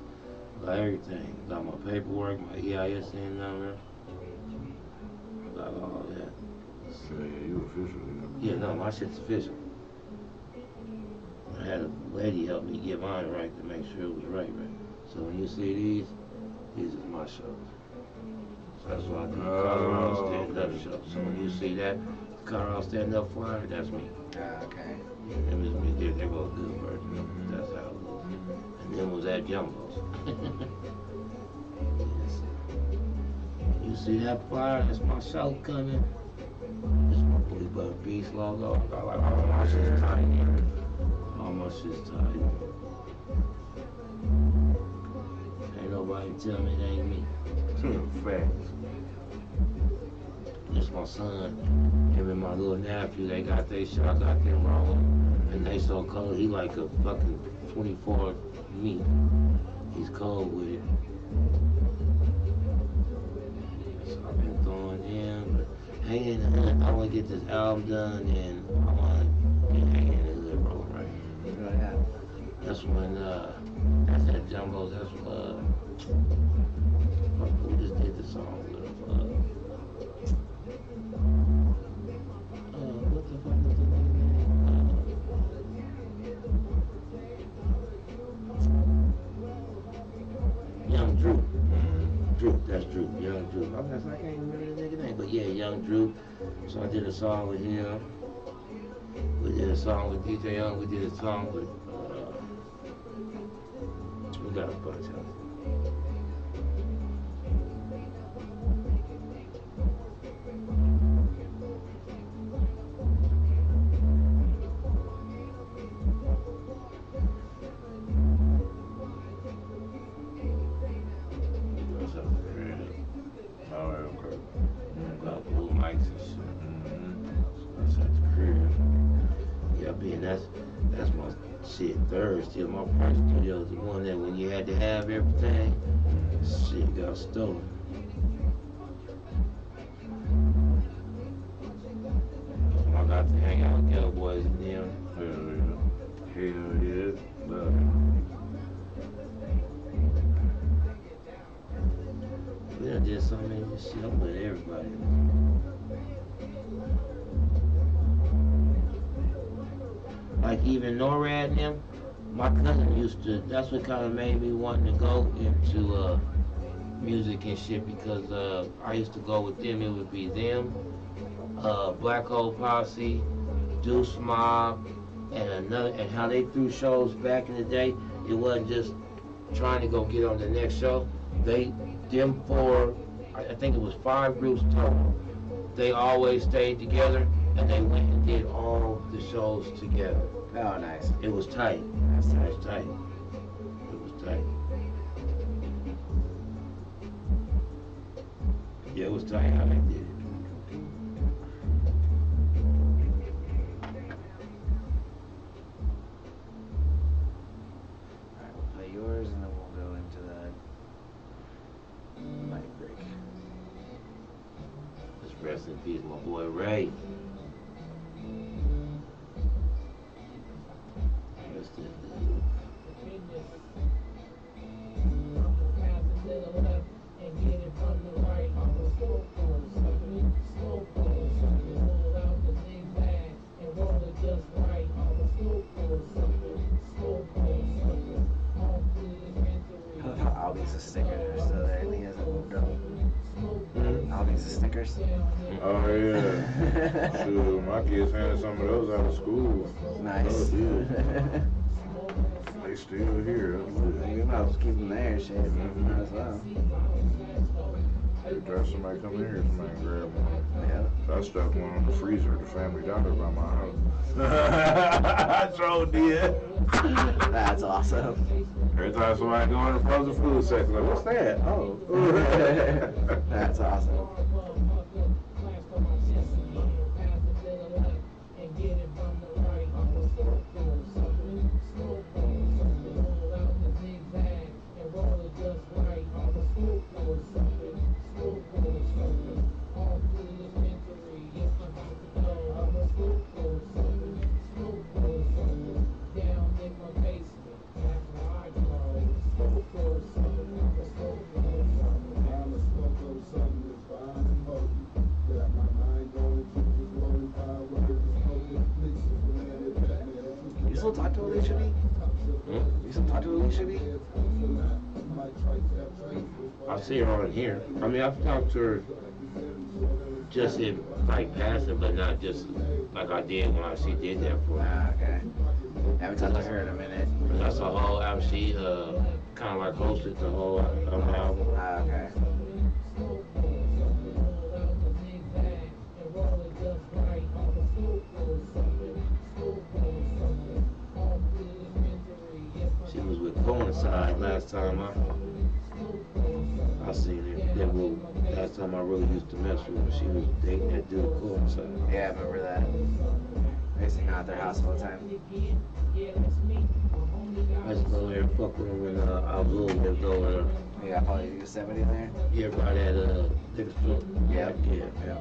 S3: got everything. Got my paperwork, my EISN number. Got all that.
S2: Yeah, you official.
S3: Yeah, no, my shit's official. I had a lady help me get mine right to make sure it was right. So when you see these is my shows. So that's why I do the Colorado stand-up show. So when you see that Colorado stand-up flyer, that's me.
S1: Okay.
S3: Them is me. There goes good version. That's how it was. And then was at Jumbo's. You see that flyer? That's my show coming. This is my Bully Bug Beast logo. I got like all my shit's tight here. All my shit's tight. Ain't nobody tell me it ain't me.
S2: Facts.
S3: This my son. Him and my little nephew, they got their shit. I got them rolling. And they so cold. He like a fucking 24 meat. He's cold with it. So I've been throwing in, but hanging in the hood. I want to get this album done, and I want to get hanging in the hood, bro, right?
S1: Oh, yeah.
S3: That's when, that's that Jumbo, that's, who just did the song with him? What the fuck was the name? Young Drew. Drew, that's Drew, Young Drew. I can't remember the nigga name, but yeah, Young Drew. So I did a song with him. We did a song with DJ Young. We did a song with, we got a bunch of them. That's my shit. Third still my first studio is the one that when you had to have everything, shit got stolen. I got to hang out with Ghetto Boys and them.
S2: Hell yeah. Love it.
S3: We done did so many shit. I'm with everybody. Like even NORAD and them, my cousin used to, that's what kind of made me wanting to go into music and shit, because I used to go with them. It would be them, Black Hole Posse, Deuce Mob, and how they threw shows back in the day. It wasn't just trying to go get on the next show. Them four, I think it was 5 groups total. They always stayed together, and they went and did all the shows together.
S1: Oh, nice.
S3: It was tight.
S1: That's
S3: It
S1: nice.
S3: was tight. It was tight. Yeah, it was tight how they did it.
S1: Alright, we'll play yours and then we'll go into the mic break.
S3: Let's rest in peace, my boy Ray. Rest in peace.
S1: All these stickers are still there and he hasn't moved up. All these stickers.
S2: Oh yeah. Shoot, my kids handed some of those out of school.
S1: Nice.
S2: Oh, yeah. They still here. That's good.
S1: We might as well keep them there, shit. Might as well.
S2: Every time somebody come in here, somebody can grab one.
S1: Yeah.
S2: So I stuck one on the freezer at the Family Dollar by my house. I sure did.
S1: That's awesome.
S2: Every time somebody go in the frozen food section, like, what's that? Oh.
S1: That's awesome. You still talk to Alicia B? You still talk to Alicia B?
S3: I see her on here. I mean, I've talked to her just in like passing, but not just like I did when she did that for me.
S1: Ah, okay. Haven't talked to her in a minute.
S3: That's a whole album. She kind of like hosted the whole album.
S1: Ah, okay.
S3: side. Last time I seen it, that rule. Last time I really used to mess with her, she was dating that dude courtside.
S1: Yeah, I remember that. I used to hang out at their house all the time.
S3: I used to go there and fuck with her when Abdul lived over there.
S1: Yeah, probably Yosemite there.
S3: Yeah, by that liquor store.
S1: Yeah.
S3: Yeah.
S1: Yeah. I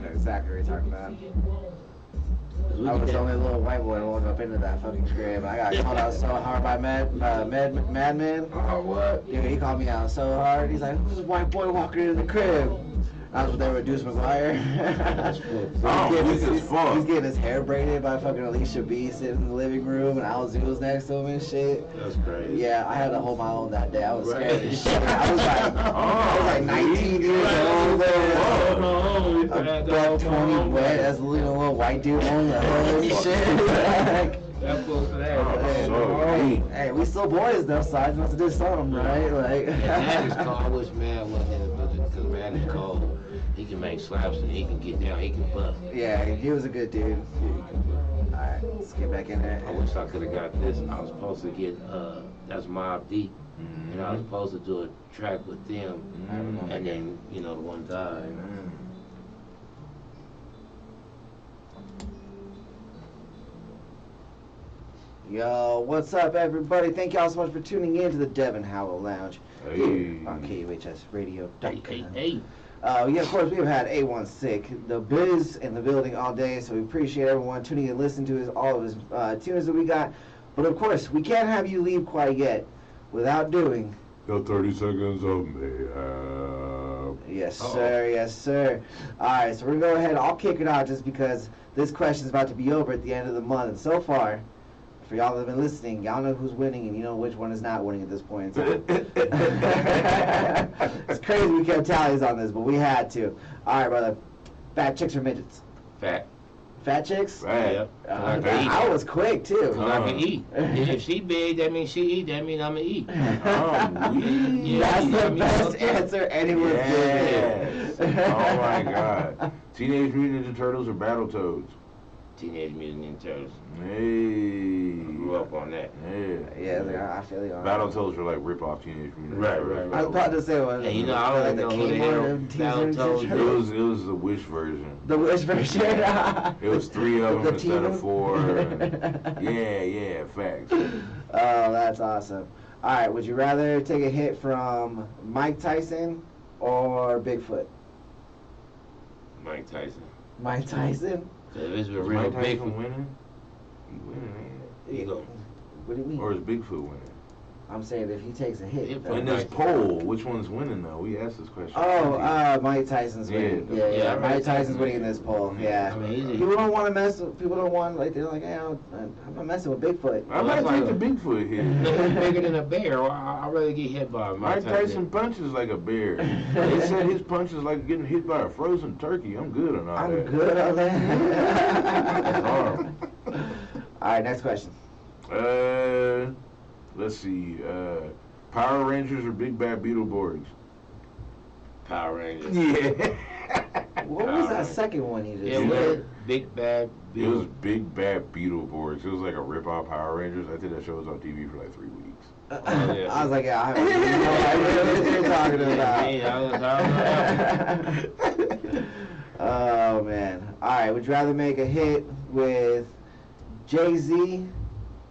S1: know exactly what you're talking about.
S3: 'Cause we
S1: I was
S3: could
S1: the
S3: have-
S1: only little white boy to walk up into that fucking crib. I got called out so hard by Madman.
S2: Oh, what?
S1: Dude, he called me out so hard. He's like, "Who's this white boy walking into the crib?" I was there with Deuce McGuire.
S2: Oh, weak as fuck.
S1: He's getting his hair braided by fucking Alicia B sitting in the living room, and Al Zoo was next to him and shit.
S3: That's crazy.
S1: Yeah, I had to hold my own that day. I was
S3: Right.
S1: scared as shit. I was like 19 years old. A buck 20 wet as a little white dude on the hood and shit.
S3: That's close to that.
S2: Oh, so weak.
S1: Hey, we still boys though, so I just want to do something, right? Like.
S3: And Matt is cold. I wish Matt wasn't in the building because Matt is cold. He can make slaps and he can get down. He can bust.
S1: Yeah, he was a good dude.
S3: Yeah, he can bust.
S1: Alright, let's get back in there.
S3: I wish I could have got this. I was supposed to get that's Mob Deep, and I was supposed to do a track with them, and then the one died.
S1: Yo, what's up, everybody? Thank y'all so much for tuning in to the Devin Howell Lounge
S2: Hey.
S1: here on KUHS Radio.
S3: Hey.
S1: Yeah, of course, we have had A1 Sick, the biz in the building all day, so we appreciate everyone tuning in and listening to all of his tunes that we got. But of course, we can't have you leave quite yet without doing.
S2: The 30 seconds of mayhem.
S1: Yes,
S3: Uh-oh.
S1: sir. Yes, sir. All right, so we're going to go ahead. I'll kick it out just because this question is about to be over at the end of the month. And so far, for y'all that have been listening, y'all know who's winning and you know which one is not winning at this point in time. It's crazy we kept tallies on this, but we had to. All right, brother. Fat chicks or midgets?
S3: Fat.
S1: Fat chicks?
S3: Yep. I can eat.
S1: I was quick, too.
S3: Cause I can eat. If she big, that means she eat. That means I'ma eat.
S2: Oh, weak.
S3: Yeah,
S1: That's
S3: I
S1: the
S3: mean,
S1: best
S3: okay.
S1: answer anyone's
S2: Yes.
S1: given.
S2: Oh my God. Teenage Mutant Ninja Turtles or Battletoads?
S3: Teenage Mutant Ninja Turtles.
S2: Hey.
S3: I grew up on that.
S2: Yeah.
S1: Yeah, like, I feel you on that.
S2: Battletoads are like rip-off Teenage Mutant Ninja
S3: Right,
S2: Turtles.
S3: right,
S1: I was about to say one.
S3: And I don't know who the hell Battletoads
S2: It was the Wish version.
S1: The Wish version.
S2: It was 3 of them
S1: The
S2: instead
S1: team?
S2: of 4. Yeah, facts.
S1: Oh, that's awesome. All right, would you rather take a hit from Mike Tyson or Bigfoot?
S3: Mike Tyson.
S1: Mike Tyson?
S3: Cause if it's a
S2: Is
S3: real
S2: Mike
S3: big
S2: Tyson winning? He winning,
S3: he go.
S1: What do you mean?
S2: Or is Bigfoot winning?
S1: I'm saying if he takes a hit.
S3: Bigfoot.
S1: then-
S2: In this poll, which one's winning though? We asked this question.
S1: Oh, Mike Tyson's winning.
S2: Yeah,
S1: Yeah,
S3: right.
S1: Mike Tyson's winning in this poll. Yeah.
S3: I mean, easy.
S1: People don't want to mess with. People don't want they're like, hey, I'm not messing with Bigfoot.
S2: I might take the Bigfoot hit.
S3: Nothing's bigger than a bear. I'd rather get hit by a
S2: Mike Tyson punches like a bear. They said his punch is like getting hit by a frozen turkey. I'm good on all
S1: I'm
S2: that.
S1: good on
S2: That's
S1: that.
S2: horrible.
S1: All right, next question.
S2: Let's see. Power Rangers or Big Bad Beetleborgs?
S3: Power Rangers.
S2: Yeah.
S1: What was that second one you just
S3: Yeah,
S1: said?
S3: what? Big Bad
S2: It was
S3: Bill.
S2: Big Bad Beetleborgs. It was like a rip-off Power Rangers. I think that show was on TV for like 3 weeks.
S3: yeah.
S1: I was like, yeah, I have no idea what you're talking about. Oh, man. All right, would you rather make a hit with Jay-Z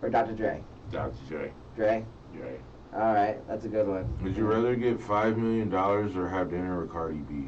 S1: or Dr. Dre?
S3: Dr. Dre.
S1: Dre?
S3: Dre.
S1: All right, that's a good one.
S2: Would you rather get $5 million or have dinner with Cardi B?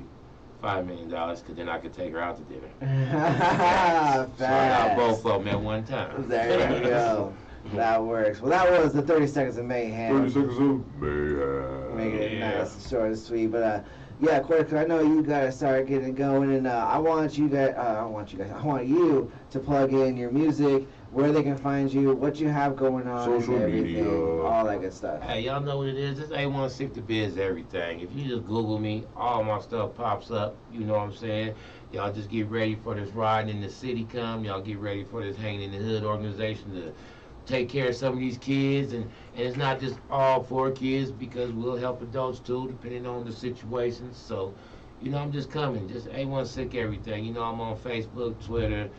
S3: $5 million, because then I could take her out to dinner.
S1: Fast.
S3: So I got both of them at one time.
S1: There you go. That works. Well, that was the 30 Seconds of Mayhem.
S2: 30 seconds of mayhem.
S1: Make it
S3: Yeah.
S1: nice and short and sweet. But, yeah, of course, 'cause I know you gotta start getting it going, and I want you to plug in your music, where they can find you, what you have going on,
S2: Social
S1: and everything,
S2: media.
S1: all that good stuff.
S3: Hey, y'all know what it is. This A16 the Biz everything. If you just Google me, all my stuff pops up. You know what I'm saying? Y'all just get ready for this riding in the city come. Y'all get ready for this hanging in the hood organization to take care of some of these kids. And it's not just all for kids, because we'll help adults too, depending on the situation. So, I'm just coming. Just A16 everything. I'm on Facebook, Twitter,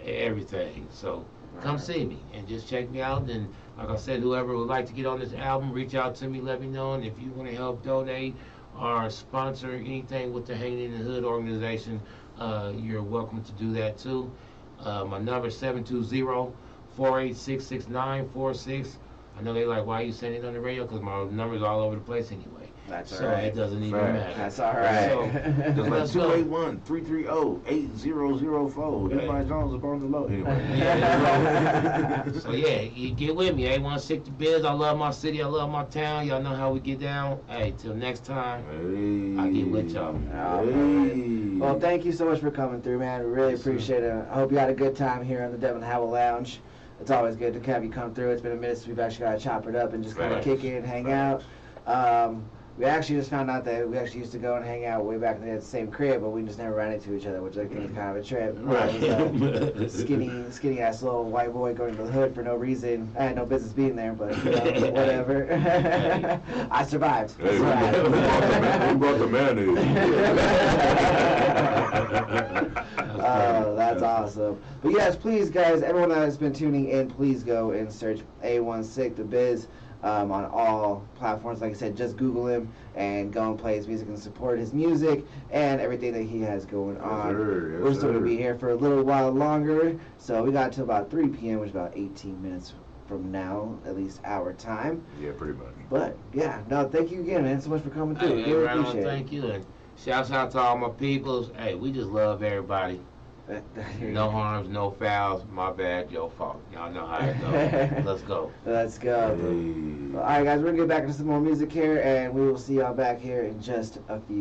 S3: everything. So come see me and just check me out. And like I said, whoever would like to get on this album, reach out to me, let me know. And if you want to help donate or sponsor anything with the Hanging in the Hood organization, you're welcome to do that too. My number is 720-486-6946. I know they like, why are you saying it on the radio? Because my number's all over the place anyway.
S1: That's
S3: so
S1: all right.
S3: it doesn't even
S2: Fact.
S3: matter.
S1: That's all right.
S3: So,
S2: Just like
S3: let's go.
S2: 281-330-8004. Everybody Jones up on the low. Anyway.
S3: Yeah, so yeah, you get with me. A1 Sick to Biz. I love my city. I love my town. Y'all know how we get down. Hey, till next time.
S2: Hey.
S3: I get with y'all.
S2: Hey.
S1: Well, thank you so much for coming through, man. We really
S2: Yes, sir.
S1: appreciate it. I hope you had a good time here on the Devin Howell Lounge. It's always good to have you come through. It's been a minute since we've actually got to chop it up and just kind of
S2: Facts.
S1: kick it and hang
S2: Facts.
S1: out. We actually just found out that we actually used to go and hang out way back in the same crib, but we just never ran into each other, which I think is kind of a trip. I was skinny ass little white boy going to the hood for no reason. I had no business being there, but you know, whatever. I survived.
S2: Hey, we brought the mayonnaise.
S1: Oh, that's awesome. But yes, please, guys, everyone that has been tuning in, please go and search A1 Sick the Biz on all platforms. Like I said, just Google him and go and play his music and support his music and everything that he has going on.
S2: Sir,
S1: We're
S2: yes,
S1: still going to
S2: sir.
S1: be here for a little while longer, so we got until about 3 p.m., which is about 18 minutes from now, at least our time.
S2: Yeah, pretty much.
S1: But, yeah, no, thank you again, man, so much for coming through.
S3: Hey,
S1: Really
S3: right on,
S1: appreciate it.
S3: thank you. And shouts out to all my peoples. Hey, we just love everybody. No harms, no fouls. My bad, your fault. Y'all know how it goes. Let's go.
S1: Let's go.
S2: Hey.
S1: All right, guys, we're going to get back into some more music here, and we will see y'all back here in just a few.